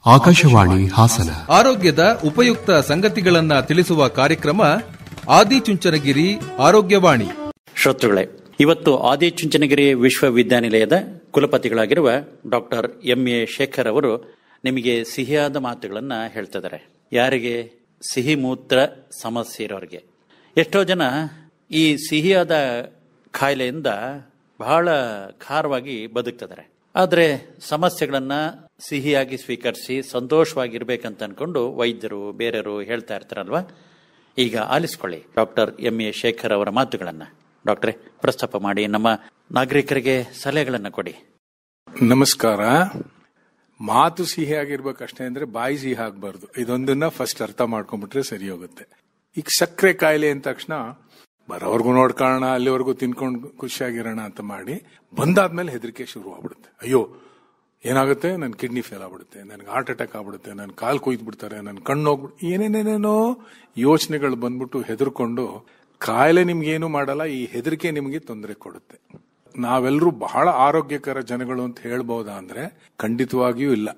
ಆಕಾಶವಾಣಿ ಹಾಸನ. ಆರೋಗ್ಯದ ಉಪಯುಕ್ತ ಸಂಗತಿಗಳನ್ನ ತಿಳಿಸುವ ಕಾರ್ಯಕ್ರಮ ಆದಿಚುಂಚನಗಿರಿ ಆರೋಗ್ಯವಾಣಿ. ಶ್ರೋತೃಗಳೇ, ಇವತ್ತು ಆದಿಚುಂಚನಗಿರಿ ವಿಶ್ವವಿದ್ಯಾನಿಲಯದ ಕುಲಪತಿಗಳಾಗಿರುವ ಡಾಕ್ಟರ್ ಎಂ.ಎ. ಶೇಖರ್ ಅವರು ನಿಮಗೆ ಸಿಹಿಯಾದ ಮಾತುಗಳನ್ನು ಹೇಳ್ತಿದ್ದಾರೆ. ಯಾರಿಗೆ? ಸಿಹಿ ಮೂತ್ರ ಸಮಸ್ಯೆ ಇರೋರಿಗೆ. ಎಷ್ಟೋ ಜನ ಈ ಸಿಹಿಯಾದ ಕಾಯಿಲೆಯಿಂದ ಬಹಳ ಖಾರವಾಗಿ ಬದುಕ್ತಿದ್ದಾರೆ. ಆದರೆ ಸಮಸ್ಯೆಗಳನ್ನು ಸಿಹಿಯಾಗಿ ಸ್ವೀಕರಿಸಿ ಸಂತೋಷವಾಗಿರ್ಬೇಕಂತ ಅನ್ಕೊಂಡು ವೈದ್ಯರು ಬೇರೆಯವರು ಹೇಳ್ತಾ ಇರ್ತಾರಲ್ವಾ. ಈಗ ಆಲಿಸ್ಕೊಳ್ಳಿ ಡಾಕ್ಟರ್ ಎಂ.ಎ. ಶೇಖರ್ ಅವರ ಮಾತುಗಳನ್ನು. ಡಾಕ್ಟ್ರೇ, ಪ್ರಸ್ತಾಪ ಮಾಡಿ ನಮ್ಮ ನಾಗರಿಕರಿಗೆ ಸಲಹೆಗಳನ್ನು ಕೊಡಿ. ನಮಸ್ಕಾರ. ಮಾತು ಸಿಹಿ ಆಗಿರ್ಬೇಕಷ್ಟೇ ಅಂದ್ರೆ ಬಾಯಿ ಸಿಹಿ ಆಗ್ಬಾರ್ದು. ಇದೊಂದನ್ನ ಫಸ್ಟ್ ಅರ್ಥ ಮಾಡ್ಕೊಂಡ್ಬಿಟ್ರೆ ಸರಿ ಹೋಗುತ್ತೆ. ಈಗ ಸಕ್ಕರೆ ಕಾಯಿಲೆ ಅಂದ ತಕ್ಷಣ ಬರೋವರೆಗೂ ನೋಡ್ಕೊಳ್ಳೋಣ, ಅಲ್ಲಿವರೆಗೂ ತಿನ್ಕೊಂಡು ಖುಷಿಯಾಗಿರೋಣ ಅಂತ ಮಾಡಿ ಬಂದಾದ್ಮೇಲೆ ಹೆದರಿಕೆ ಶುರು ಆಗ್ಬಿಡುತ್ತೆ. ಅಯ್ಯೋ ಏನಾಗುತ್ತೆ, ನನ್ನ ಕಿಡ್ನಿ ಫೇಲ್ ಆಗ್ಬಿಡುತ್ತೆ, ನನ್ಗೆ ಹಾರ್ಟ್ ಅಟ್ಯಾಕ್ ಆಗ್ಬಿಡುತ್ತೆ, ನನ್ನ ಕಾಲು ಕೊಯ್ದು ಬಿಡ್ತಾರೆ, ನನ್ನ ಕಣ್ಣು ಹೋಗ್ಬಿಟ್ಟು ಏನೇನೇನೇನೋ ಯೋಚನೆಗಳು ಬಂದ್ಬಿಟ್ಟು ಹೆದರ್ಕೊಂಡು, ಕಾಯಿಲೆ ನಿಮ್ಗೇನು ಮಾಡಲ್ಲ, ಈ ಹೆದರಿಕೆ ನಿಮಗೆ ತೊಂದರೆ ಕೊಡುತ್ತೆ. ನಾವೆಲ್ಲರೂ ಬಹಳ ಆರೋಗ್ಯಕರ ಜನಗಳು ಅಂತ ಹೇಳ್ಬಹುದಾ ಅಂದ್ರೆ ಖಂಡಿತವಾಗಿಯೂ ಇಲ್ಲ.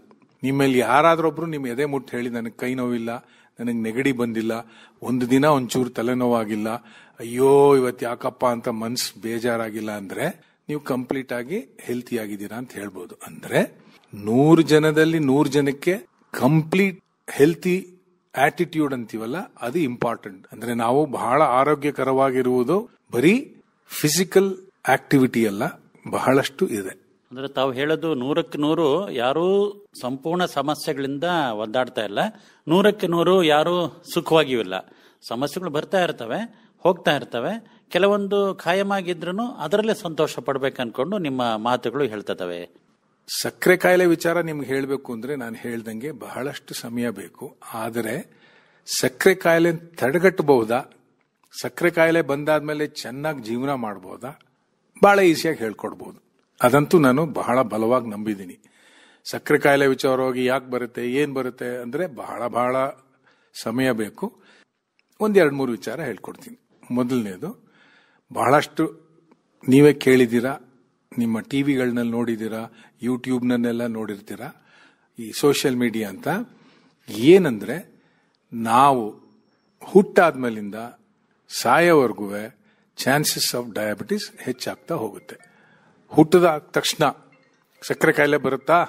ನಿಮ್ಮಲ್ಲಿ ಯಾರಾದ್ರೊಬ್ರು ನಿಮ್ ಎದೆ ಮುಟ್ಟು ಹೇಳಿ ನನಗೆ ಕೈ ನೋವಿಲ್ಲ, ನನಗೆ ನೆಗಡಿ ಬಂದಿಲ್ಲ, ಒಂದು ದಿನ ಒಂಚೂರು ತಲೆನೋವಾಗಿಲ್ಲ, ಅಯ್ಯೋ ಇವತ್ತು ಯಾಕಪ್ಪ ಅಂತ ಮನ್ಸು ಬೇಜಾರಾಗಿಲ್ಲ ಅಂದ್ರೆ ನೀವು ಕಂಪ್ಲೀಟ್ ಆಗಿ ಹೆಲ್ತಿ ಆಗಿದ್ದೀರಾ ಅಂತ ಹೇಳ್ಬೋದು. ಅಂದ್ರೆ 100 ಜನದಲ್ಲಿ 100 ಜನಕ್ಕೆ ಕಂಪ್ಲೀಟ್ ಹೆಲ್ತಿ ಆಟಿಟ್ಯೂಡ್ ಅಂತೀವಲ್ಲ, ಅದು ಇಂಪಾರ್ಟೆಂಟ್. ಅಂದ್ರೆ ನಾವು ಬಹಳ ಆರೋಗ್ಯಕರವಾಗಿರುವುದು ಬರೀ ಫಿಸಿಕಲ್ ಆಕ್ಟಿವಿಟಿ ಅಲ್ಲ, ಬಹಳಷ್ಟು ಇದೆ. ಅಂದ್ರೆ ತಾವು ಹೇಳೋದು 100ಕ್ಕೆ 100 ಯಾರೂ ಸಂಪೂರ್ಣ ಸಮಸ್ಯೆಗಳಿಂದ ಒದ್ದಾಡ್ತಾ ಇಲ್ಲ, 100ಕ್ಕೆ 100 ಯಾರೂ ಸುಖವಾಗಿಯೂ ಇಲ್ಲ. ಸಮಸ್ಯೆಗಳು ಬರ್ತಾ ಇರ್ತವೆ, ಹೋಗ್ತಾ ಇರ್ತವೆ. ಕೆಲವೊಂದು ಖಾಯಮಾಗಿದ್ರೂ ಅದರಲ್ಲೇ ಸಂತೋಷ ಪಡ್ಬೇಕು ಅನ್ಕೊಂಡು ನಿಮ್ಮ ಮಾತುಗಳು ಹೇಳ್ತವೆ. ಸಕ್ಕರೆ ಕಾಯಿಲೆ ವಿಚಾರ ನಿಮ್ಗೆ ಹೇಳಬೇಕು ಅಂದ್ರೆ ನಾನು ಹೇಳ್ದಂಗೆ ಬಹಳಷ್ಟು ಸಮಯ ಬೇಕು. ಆದರೆ ಸಕ್ಕರೆ ಕಾಯಿಲೆ ತಡೆಗಟ್ಟಬಹುದಾ? ಸಕ್ಕರೆ ಕಾಯಿಲೆ ಬಂದಾದ್ಮೇಲೆ ಚೆನ್ನಾಗಿ ಜೀವನ ಮಾಡಬಹುದಾ? ಬಹಳ ಈಸಿಯಾಗಿ ಹೇಳ್ಕೊಡ್ಬಹುದು. ಅದಂತೂ ನಾನು ಬಹಳ ಬಲವಾಗಿ ನಂಬಿದ್ದೀನಿ. ಸಕ್ಕರೆ ಕಾಯಿಲೆ ವಿಚಾರವಾಗಿ ಯಾಕೆ ಬರುತ್ತೆ, ಏನ್ ಬರುತ್ತೆ ಅಂದ್ರೆ ಬಹಳ ಸಮಯ ಬೇಕು. 1-2-3 ವಿಚಾರ ಹೇಳ್ಕೊಡ್ತೀನಿ. ಮೊದಲನೇದು, ಬಹಳಷ್ಟು ನೀವೇ ಕೇಳಿದ್ದೀರಾ, ನಿಮ್ಮ ಟಿವಿಗಳನ್ನಲ್ಲಿ ನೋಡಿದ್ದೀರಾ, ಯೂಟ್ಯೂಬ್ನನ್ನೆಲ್ಲ ನೋಡಿರ್ತೀರಾ, ಈ ಸೋಷಿಯಲ್ ಮೀಡಿಯಾ ಅಂತ. ಏನಂದ್ರೆ ನಾವು ಹುಟ್ಟಾದ್ಮೇಲಿಂದ ಸಾಯೋವರೆಗೂ ಚಾನ್ಸಸ್ ಆಫ್ ಡಯಾಬಿಟಿಸ್ ಹೆಚ್ಚಾಗ್ತಾ ಹೋಗುತ್ತೆ. ಹುಟ್ಟದ ತಕ್ಷಣ ಸಕ್ಕರೆ ಕಾಯಿಲೆ ಬರುತ್ತಾ?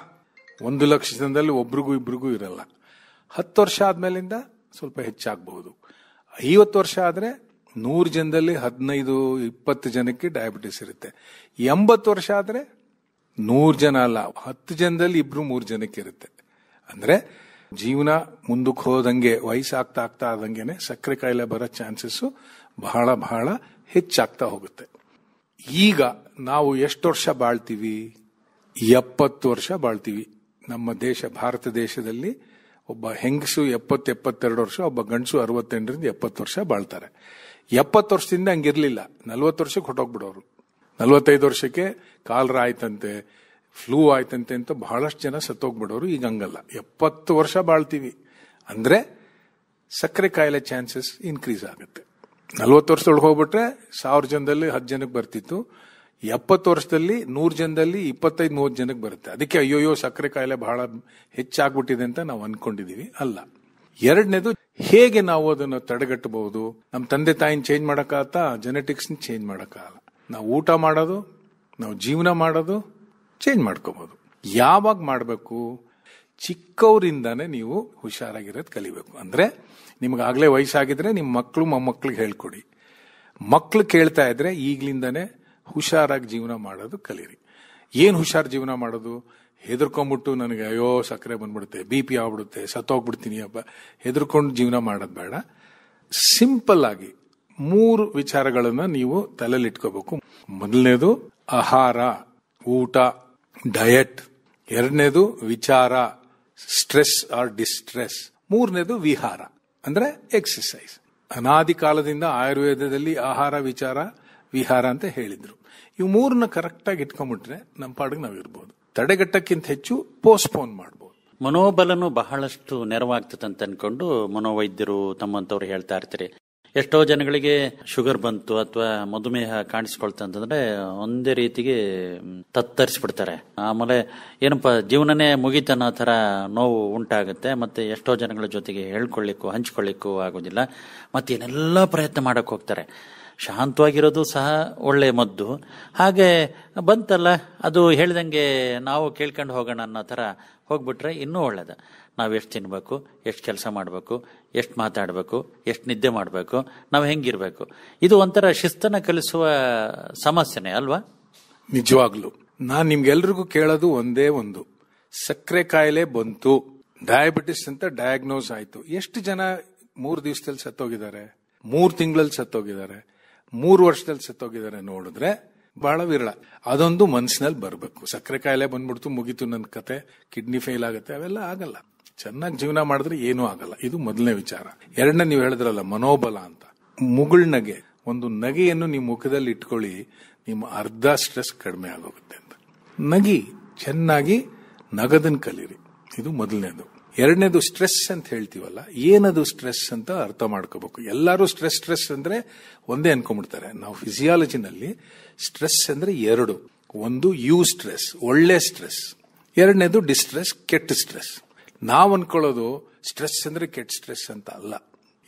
1 ಲಕ್ಷ ಜನದಲ್ಲಿ ಒಬ್ರಿಗೂ ಇಬ್ರಿಗೂ ಇರಲ್ಲ. 10 ವರ್ಷ ಆದ್ಮೇಲಿಂದ ಸ್ವಲ್ಪ ಹೆಚ್ಚಾಗಬಹುದು. 50 ವರ್ಷ ಆದ್ರೆ 100 ಜನದಲ್ಲಿ 15-20 ಜನಕ್ಕೆ ಡಯಾಬಿಟಿಸ್ ಇರುತ್ತೆ. 80 ವರ್ಷ ಆದ್ರೆ 100 ಜನ ಅಲ್ಲ, 10 ಜನದಲ್ಲಿ 2-3 ಜನಕ್ಕೆ ಇರುತ್ತೆ. ಅಂದ್ರೆ ಜೀವನ ಮುಂದಕ್ಕೆ ಹೋದಂಗೆ, ವಯಸ್ಸಾಗ್ತಾ ಆದಂಗೆನೆ ಸಕ್ಕರೆ ಕಾಯಿಲೆ ಬರೋ ಚಾನ್ಸಸ್ ಬಹಳ ಹೆಚ್ಚಾಗ್ತಾ ಹೋಗುತ್ತೆ. ಈಗ ನಾವು ಎಷ್ಟು ವರ್ಷ ಬಾಳ್ತೀವಿ? 70 ವರ್ಷ ಬಾಳ್ತೀವಿ. ನಮ್ಮ ದೇಶ, ಭಾರತ ದೇಶದಲ್ಲಿ ಒಬ್ಬ ಹೆಂಗಸು 70-72 ವರ್ಷ, ಒಬ್ಬ ಗಂಡಸು 68-70 ವರ್ಷ ಬಾಳ್ತಾರೆ. 70 ವರ್ಷದಿಂದ ಹಂಗಿರ್ಲಿಲ್ಲ. 40 ವರ್ಷಕ್ಕೆ ಹೊಟ್ಟೋಗ್ಬಿಡೋರು. 45 ವರ್ಷಕ್ಕೆ ಕಾಲರ ಆಯ್ತಂತೆ, ಫ್ಲೂ ಆಯ್ತಂತೆ ಅಂತ ಬಹಳಷ್ಟು ಜನ ಸತ್ತೋಗ್ಬಿಡೋರು. ಈಗ ಹಂಗಲ್ಲ, 70 ವರ್ಷ ಬಾಳ್ತೀವಿ. ಅಂದ್ರೆ ಸಕ್ಕರೆ ಕಾಯಿಲೆ ಚಾನ್ಸಸ್ ಇನ್ಕ್ರೀಸ್ ಆಗುತ್ತೆ. 40 ವರ್ಷದೊಳಗೆ ಹೋಗ್ಬಿಟ್ರೆ 1000 ಜನದಲ್ಲಿ 10 ಜನಕ್ಕೆ ಬರ್ತಿತ್ತು. 70 ವರ್ಷದಲ್ಲಿ 100 ಜನದಲ್ಲಿ 25-30 ಜನಕ್ಕೆ ಬರುತ್ತೆ. ಅದಕ್ಕೆ ಅಯ್ಯೋಯ್ಯೋ ಸಕ್ಕರೆ ಕಾಯಿಲೆ ಬಹಳ ಹೆಚ್ಚಾಗ್ಬಿಟ್ಟಿದೆ ಅಂತ ನಾವು ಅನ್ಕೊಂಡಿದೀವಿ. ಅಲ್ಲ. ಎರಡನೇದು, ಹೇಗೆ ನಾವು ಅದನ್ನು ತಡೆಗಟ್ಟಬಹುದು? ನಮ್ಮ ತಂದೆ ತಾಯಿನ ಚೇಂಜ್ ಮಾಡಕ್ಕಾಗತ್ತಾ? ಜೆನೆಟಿಕ್ಸ್ ಚೇಂಜ್ ಮಾಡಕ್ಕಾಗಲ್ಲ. ನಾವು ಊಟ ಮಾಡೋದು, ನಾವು ಜೀವನ ಮಾಡೋದು ಚೇಂಜ್ ಮಾಡ್ಕೋಬಹುದು. ಯಾವಾಗ ಮಾಡಬೇಕು? ಚಿಕ್ಕವರಿಂದಾನೇ ನೀವು ಹುಷಾರಾಗಿರೋದು ಕಲಿಬೇಕು. ಅಂದ್ರೆ ನಿಮ್ಗಾಗ್ಲೇ ವಯಸ್ಸಾಗಿದ್ರೆ ನಿಮ್ಮ ಮಕ್ಕಳು ಮೊಮ್ಮಕ್ಕಳಿಗೆ ಹೇಳ್ಕೊಡಿ. ಮಕ್ಕಳು ಕೇಳ್ತಾ ಇದ್ರೆ ಈಗ್ಲಿಂದಾನೇ ಹುಷಾರಾಗಿ ಜೀವನ ಮಾಡೋದು ಕಲೀರಿ. ಏನ್ ಹುಷಾರ್ ಜೀವನ ಮಾಡೋದು? ಹೆದರ್ಕೊಂಡ್ಬಿಟ್ಟು ನನಗೆ ಅಯ್ಯೋ ಸಕ್ಕರೆ ಬಂದ್ಬಿಡುತ್ತೆ, BP ಆಗ್ಬಿಡುತ್ತೆ, ಸತ್ತೋಗ್ಬಿಡ್ತೀನಿ ಹಬ್ಬ, ಹೆದರ್ಕೊಂಡು ಜೀವನ ಮಾಡೋದು ಬೇಡ. ಸಿಂಪಲ್ ಆಗಿ 3 ವಿಚಾರಗಳನ್ನ ನೀವು ತಲೆಯಲ್ಲಿ ಇಟ್ಕೋಬೇಕು. ಮೊದಲನೇದು ಆಹಾರ, ಊಟ, ಡಯಟ್. ಎರಡನೇದು ವಿಚಾರ, ಸ್ಟ್ರೆಸ್ ಆರ್ ಡಿಸ್ಟ್ರೆಸ್. ಮೂರನೇದು ವಿಹಾರ, ಅಂದ್ರೆ ಎಕ್ಸರ್ಸೈಸ್. ಅನಾದಿ ಕಾಲದಿಂದ ಆಯುರ್ವೇದದಲ್ಲಿ ಆಹಾರ, ವಿಚಾರ, ವಿಹಾರ ಅಂತ ಹೇಳಿದ್ರು. ಇವು 3ನ್ನ ಕರೆಕ್ಟ್ ಆಗಿ ಇಟ್ಕೊಂಡ್ಬಿಟ್ರೆ ನಮ್ಮ ಪಾಡಿಗೆ ನಾವು ಇರ್ಬೋದು. ತಡೆಗಟ್ಟಕ್ಕಿಂತ ಹೆಚ್ಚು ಪೋಸ್ಟ್ಪೋನ್ ಮಾಡಬಹುದು. ಮನೋಬಲನು ಬಹಳಷ್ಟು ನೆರವಾಗ್ತದೆ ಅಂತ ಅನ್ಕೊಂಡು ಮನೋವೈದ್ಯರು ತಮ್ಮಂತವ್ರು ಹೇಳ್ತಾ ಇರ್ತಾರೆ. ಎಷ್ಟೋ ಜನಗಳಿಗೆ ಶುಗರ್ ಬಂತು ಅಥವಾ ಮಧುಮೇಹ ಕಾಣಿಸ್ಕೊಳ್ತಾ ಅಂತಂದ್ರೆ ಒಂದೇ ರೀತಿಗೆ ತತ್ತರಿಸ್ಬಿಡ್ತಾರೆ. ಆಮೇಲೆ ಏನಪ್ಪಾ ಜೀವನನೇ ಮುಗಿತನ ತರ ನೋವು ಉಂಟಾಗುತ್ತೆ. ಮತ್ತೆ ಎಷ್ಟೋ ಜನಗಳ ಜೊತೆಗೆ ಹೇಳ್ಕೊಳ್ಳಿಕ್ಕೂ ಹಂಚ್ಕೊಳ್ಳಿಕ್ಕೂ ಆಗೋದಿಲ್ಲ. ಮತ್ತೆ ಏನೆಲ್ಲ ಪ್ರಯತ್ನ ಮಾಡಕ್ ಹೋಗ್ತಾರೆ. ಶಾಂತವಾಗಿರೋದು ಸಹ ಒಳ್ಳೆ ಮದ್ದು. ಹಾಗೆ ಬಂತಲ್ಲ ಅದು ಹೇಳ್ದಂಗೆ ನಾವು ಕೇಳ್ಕೊಂಡು ಹೋಗೋಣ ಅನ್ನೋ ತರ ಹೋಗ್ಬಿಟ್ರೆ ಇನ್ನೂ ಒಳ್ಳೇದು. ನಾವು ಎಷ್ಟು ತಿನ್ಬೇಕು, ಎಷ್ಟು ಕೆಲಸ ಮಾಡಬೇಕು, ಎಷ್ಟು ಮಾತಾಡಬೇಕು, ಎಷ್ಟು ನಿದ್ದೆ ಮಾಡಬೇಕು, ನಾವು ಹೆಂಗಿರ್ಬೇಕು, ಇದು ಒಂಥರ ಶಿಸ್ತನ್ನ ಕಲಿಸುವ ಸಮಸ್ಯೆನೇ ಅಲ್ವಾ? ನಿಜವಾಗ್ಲು ನಾನ್ ನಿಮ್ಗೆಲ್ರಿಗೂ ಕೇಳೋದು ಒಂದೇ ಒಂದು, ಸಕ್ಕರೆ ಕಾಯಿಲೆ ಬಂತು, ಡಯಾಬಿಟಿಸ್ ಅಂತ ಡಯಾಗ್ನೋಸ್ ಆಯ್ತು, ಎಷ್ಟು ಜನ 3 ದಿವಸದಲ್ಲಿ ಸತ್ತೋಗಿದ್ದಾರೆ, 3 ತಿಂಗಳಲ್ಲಿ ಸತ್ತೋಗಿದ್ದಾರೆ, 3 ವರ್ಷದಲ್ಲಿ ಸತ್ತೋಗಿದ್ದಾರೆ ನೋಡಿದ್ರೆ ಬಹಳ ವಿರಳ. ಅದೊಂದು ಮನಸ್ಸಿನಲ್ಲಿ ಬರಬೇಕು. ಸಕ್ಕರೆ ಕಾಯಿಲೆ ಬಂದ್ಬಿಡ್ತು ಮುಗೀತು ನನ್ನ ಕತೆ, ಕಿಡ್ನಿ ಫೇಲ್ ಆಗುತ್ತೆ, ಅವೆಲ್ಲ ಆಗಲ್ಲ. ಚೆನ್ನಾಗಿ ಜೀವನ ಮಾಡಿದ್ರೆ ಏನೂ ಆಗಲ್ಲ. ಇದು ಮೊದಲನೇ ವಿಚಾರ. ಎರಡನೇ, ನೀವು ಹೇಳಿದ್ರಲ್ಲ ಮನೋಬಲ ಅಂತ, ಮುಗುಳ್ನಗೆ, ಒಂದು ನಗೆಯನ್ನು ನಿಮ್ಮ ಮುಖದಲ್ಲಿ ಇಟ್ಕೊಳ್ಳಿ, ನಿಮ್ಮ ಅರ್ಧ ಸ್ಟ್ರೆಸ್ ಕಡಿಮೆ ಆಗೋಗುತ್ತೆ ಅಂತ. ನಗಿ, ಚೆನ್ನಾಗಿ ನಗದನ್ ಕಲೀರಿ, ಇದು ಮೊದಲನೇದು. ಎರಡನೇದು ಸ್ಟ್ರೆಸ್ ಅಂತ ಹೇಳ್ತೀವಲ್ಲ, ಏನದು ಸ್ಟ್ರೆಸ್ ಅಂತ ಅರ್ಥ ಮಾಡ್ಕೋಬೇಕು. ಎಲ್ಲರೂ ಸ್ಟ್ರೆಸ್ ಅಂದ್ರೆ ಒಂದೇ ಅನ್ಕೊಂಡ್ಬಿಡ್ತಾರೆ. ನಾವು ಫಿಸಿಯಾಲಜಿನಲ್ಲಿ ಸ್ಟ್ರೆಸ್ ಅಂದ್ರೆ 2, ಒಂದು ಯು ಸ್ಟ್ರೆಸ್, ಒಳ್ಳೆ ಸ್ಟ್ರೆಸ್, ಎರಡನೇದು ಡಿಸ್ಟ್ರೆಸ್, ಕೆಟ್ಟ ಸ್ಟ್ರೆಸ್. ನಾವ್ ಅನ್ಕೊಳ್ಳೋದು ಸ್ಟ್ರೆಸ್ ಅಂದ್ರೆ ಕೆಟ್ಟ ಸ್ಟ್ರೆಸ್ ಅಂತ ಅಲ್ಲ.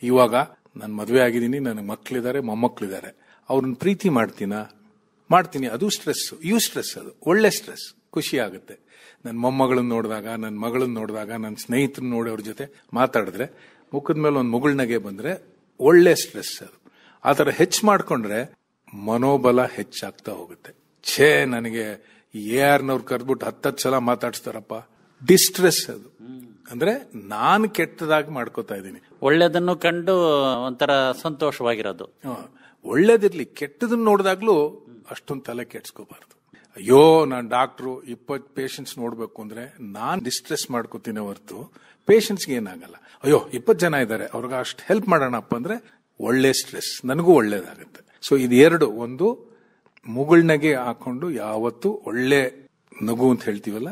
ಇವಾಗ ನಾನು ಮದುವೆ ಆಗಿದ್ದೀನಿ, ನನಗೆ ಮಕ್ಕಳಿದ್ದಾರೆ, ಮೊಮ್ಮಕ್ಕಳಿದ್ದಾರೆ, ಅವ್ರನ್ನ ಪ್ರೀತಿ ಮಾಡ್ತೀನಿ, ಅದು ಸ್ಟ್ರೆಸ್. ಯು ಸ್ಟ್ರೆಸ್ ಅದು ಒಳ್ಳೆ ಸ್ಟ್ರೆಸ್, ಖುಷಿ ಆಗುತ್ತೆ. ನನ್ನ ಮೊಮ್ಮಗಳನ್ನ ನೋಡಿದಾಗ, ನನ್ನ ಮಗಳನ್ನ ನೋಡಿದಾಗ, ನನ್ನ ಸ್ನೇಹಿತರನ್ನ ನೋಡಿ ಅವ್ರ ಜೊತೆ ಮಾತಾಡಿದ್ರೆ ಮುಖದ ಮೇಲೆ ಒಂದು ಮುಗುಳ್ನಗೆ ಬಂದ್ರೆ ಒಳ್ಳೆ ಸ್ಟ್ರೆಸ್ ಅದು. ಆ ತರ ಹೆಚ್ಚು ಮಾಡ್ಕೊಂಡ್ರೆ ಮನೋಬಲ ಹೆಚ್ಚಾಗ್ತಾ ಹೋಗುತ್ತೆ. ನನಗೆ ARನವ್ರು ಕರೆದ್ಬಿಟ್ಟು 10 ಸಲ ಮಾತಾಡ್ಸ್ತಾರಪ್ಪ, ಡಿಸ್ಟ್ರೆಸ್ ಅದು. ಅಂದ್ರೆ ನಾನು ಕೆಟ್ಟದಾಗಿ ಮಾಡ್ಕೋತಾ ಇದ್ದೀನಿ. ಒಳ್ಳೇದನ್ನು ಕಂಡು ಒಂಥರ ಸಂತೋಷವಾಗಿರೋದು. ಒಳ್ಳೇದಿರ್ಲಿ, ಕೆಟ್ಟದನ್ನ ನೋಡಿದಾಗ್ಲೂ ಅಷ್ಟೊಂದು ತಲೆ ಕೆಡ್ಸ್ಕೋಬಾರ್ದು. ಅಯ್ಯೋ ನಾನ್ ಡಾಕ್ಟ್ರು 20 ಪೇಷಂಟ್ಸ್ ನೋಡ್ಬೇಕು ಅಂದ್ರೆ ನಾನ್ ಡಿಸ್ಟ್ರೆಸ್ ಮಾಡ್ಕೋತೀನಿ ಹೊರತು ಪೇಷಂಟ್ಸ್ಗೆ ಏನಾಗಲ್ಲ. ಅಯ್ಯೋ 20 ಜನ ಇದ್ದಾರೆ, ಅವ್ರಿಗೆ ಅಷ್ಟು ಹೆಲ್ಪ್ ಮಾಡೋಣಪ್ಪ ಅಂದ್ರೆ ಒಳ್ಳೆ ಸ್ಟ್ರೆಸ್, ನನಗೂ ಒಳ್ಳೇದಾಗುತ್ತೆ. ಸೊ ಇದು 2, ಒಂದು ಮುಗುಳ್ನಗೆ ಹಾಕೊಂಡು ಯಾವತ್ತು ಒಳ್ಳೆ ನಗು ಅಂತ ಹೇಳ್ತೀವಲ್ಲ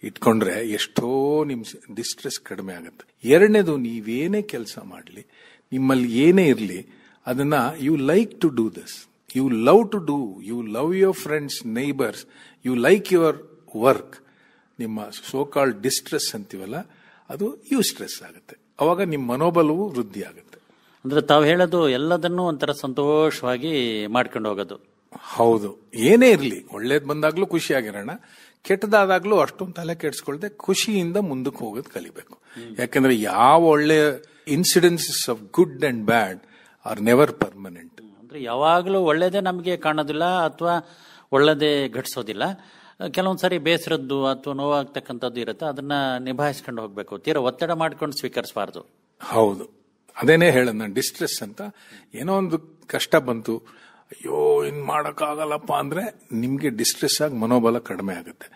ಇಟ್ಕೊಂಡ್ರೆ ಎಷ್ಟೋ ನಿಮ್ ಡಿಸ್ಟ್ರೆಸ್ ಕಡಿಮೆ ಆಗುತ್ತೆ. ಎರಡನೇದು, ನೀವೇನೇ ಕೆಲಸ ಮಾಡಲಿ, ನಿಮ್ಮಲ್ಲಿ ಏನೇ ಇರಲಿ, ಅದನ್ನ you like to do this, you love to do, you love your friends, neighbours, you like your work. ನಿಮ್ಮ ಸೋಕಾಲ್ಡ್ ಡಿಸ್ಟ್ರೆಸ್ ಅಂತೀವಲ್ಲ ಅದು ಯು ಸ್ಟ್ರೆಸ್ ಆಗುತ್ತೆ. ಅವಾಗ ನಿಮ್ಮ ಮನೋಬಲವು ವೃದ್ಧಿ ಆಗುತ್ತೆ. ಅಂದ್ರೆ ತಾವು ಹೇಳೋದು ಎಲ್ಲದನ್ನೂ ಒಂಥರ ಸಂತೋಷವಾಗಿ ಮಾಡ್ಕೊಂಡು ಹೋಗೋದು. ಹೌದು, ಏನೇ ಇರಲಿ, ಒಳ್ಳೇದ್ ಬಂದಾಗ್ಲೂ ಖುಷಿಯಾಗಿರೋಣ, ಕೆಟ್ಟದಾದಾಗ್ಲೂ ಅಷ್ಟೊಂದು ತಲೆ ಕೆಡಿಸ್ಕೊಳ್ದೆ ಖುಷಿಯಿಂದ ಮುಂದಕ್ಕೆ ಹೋಗೋದು ಕಲಿಬೇಕು. ಯಾಕಂದ್ರೆ ಯಾವ ಒಳ್ಳೆ incidences of good and bad are never permanent. ಅಂದ್ರೆ ಯಾವಾಗಲೂ ಒಳ್ಳೇದೇ ನಮಗೆ ಕಾಣೋದಿಲ್ಲ ಅಥವಾ ಒಳ್ಳೇದೇ ಘಟಿಸೋದಿಲ್ಲ. ಕೆಲವೊಂದ್ಸರಿ ಬೇಸರದ್ದು ಅಥವಾ ನೋವಾಗ್ತಕ್ಕಂಥದ್ದು ಇರುತ್ತೆ, ಅದನ್ನ ನಿಭಾಯಿಸ್ಕೊಂಡು ಹೋಗ್ಬೇಕು. ತೀರಾ ಒತ್ತಡ ಮಾಡ್ಕೊಂಡು ಸ್ವೀಕರಿಸಬಾರ್ದು. ಹೌದು, ಅದೇನೇ ಹೇಳೋದು ನಾನು, ಡಿಸ್ಟ್ರೆಸ್ ಅಂತ. ಏನೋ ಒಂದು ಕಷ್ಟ ಬಂತು, ಅಯ್ಯೋ ಇನ್ ಮಾಡಕ್ಕಾಗಲ್ಲಪ್ಪ ಅಂದ್ರೆ ನಿಮ್ಗೆ ಡಿಸ್ಟ್ರೆಸ್ ಆಗಿ ಮನೋಬಲ ಕಡಿಮೆ ಆಗುತ್ತೆ.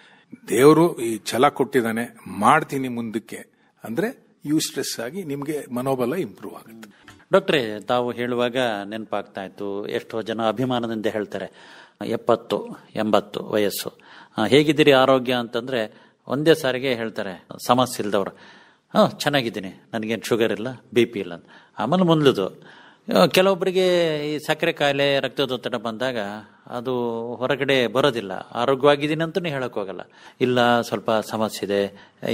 ದೇವರು ಈ ಛಲ ಕೊಟ್ಟಿದ್ದಾನೆ, ಮಾಡ್ತೀನಿ ಮುಂದಕ್ಕೆ ಅಂದ್ರೆ ಯು ಸ್ಟ್ರೆಸ್ ಆಗಿ ನಿಮ್ಗೆ ಮನೋಬಲ ಇಂಪ್ರೂವ್ ಆಗುತ್ತೆ. ಡಾಕ್ಟ್ರೇ, ತಾವು ಹೇಳುವಾಗ ನೆನಪಾಗ್ತಾ ಇತ್ತು, ಎಷ್ಟೋ ಜನ ಅಭಿಮಾನದಿಂದ ಹೇಳ್ತಾರೆ 70-80 ವಯಸ್ಸು, ಹೇಗಿದ್ದೀರಿ ಆರೋಗ್ಯ ಅಂತಂದ್ರೆ ಒಂದೇ ಸಾರಿಗೆ ಹೇಳ್ತಾರೆ ಸಮಸ್ಯೆ ಇಲ್ದವ್ರು, ಚೆನ್ನಾಗಿದ್ದೀನಿ, ನನಗೇನು ಶುಗರ್ ಇಲ್ಲ, BP ಇಲ್ಲ. ಆಮೇಲೆ ಮುಂದದು ಕೆಲವೊಬ್ಬರಿಗೆ ಈ ಸಕ್ಕರೆ ಕಾಯಿಲೆ, ರಕ್ತದೊತ್ತಡ ಬಂದಾಗ ಅದು ಹೊರಗಡೆ ಬರೋದಿಲ್ಲ. ಆರೋಗ್ಯವಾಗಿದ್ದೀನಿ ಅಂತೂ ಹೇಳಕ್ ಹೋಗಲ್ಲ. ಇಲ್ಲ ಸ್ವಲ್ಪ ಸಮಸ್ಯೆ ಇದೆ,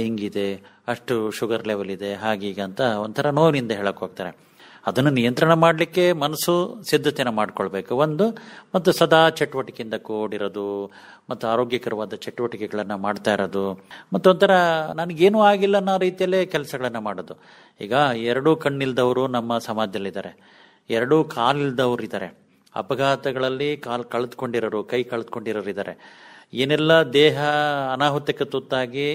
ಹಿಂಗಿದೆ, ಅಷ್ಟು ಶುಗರ್ ಲೆವೆಲ್ ಇದೆ, ಹಾಗೀಗ ಅಂತ ಒಂಥರ ನೋವಿನಿಂದ ಹೇಳಕ್ ಹೋಗ್ತಾರೆ. ಅದನ್ನು ನಿಯಂತ್ರಣ ಮಾಡಲಿಕ್ಕೆ ಮನಸ್ಸು ಸಿದ್ಧತೆನ ಮಾಡ್ಕೊಳ್ಬೇಕು ಒಂದು, ಮತ್ತು ಸದಾ ಚಟುವಟಿಕೆಯಿಂದ ಕೂಡಿರೋದು, ಮತ್ತು ಆರೋಗ್ಯಕರವಾದ ಚಟುವಟಿಕೆಗಳನ್ನ ಮಾಡ್ತಾ ಇರೋದು, ಮತ್ತೊಂಥರ ನನಗೇನೂ ಆಗಿಲ್ಲ ಅನ್ನೋ ರೀತಿಯಲ್ಲೇ ಕೆಲಸಗಳನ್ನ ಮಾಡೋದು. ಈಗ 2 ಕಣ್ಣಿಲ್ದವರು ನಮ್ಮ ಸಮಾಜದಲ್ಲಿದ್ದಾರೆ, 2 ಕಾಲಿಲ್ದವ್ರು ಇದ್ದಾರೆ, ಅಪಘಾತಗಳಲ್ಲಿ ಕಾಲು ಕಳೆದುಕೊಂಡಿರೋರು, ಕೈ ಕಳೆದುಕೊಂಡಿರೋರು ಇದ್ದಾರೆ, ಏನೆಲ್ಲ ದೇಹ ಅನಾಹುತಕ್ಕೆ ತುತ್ತಾಗಿ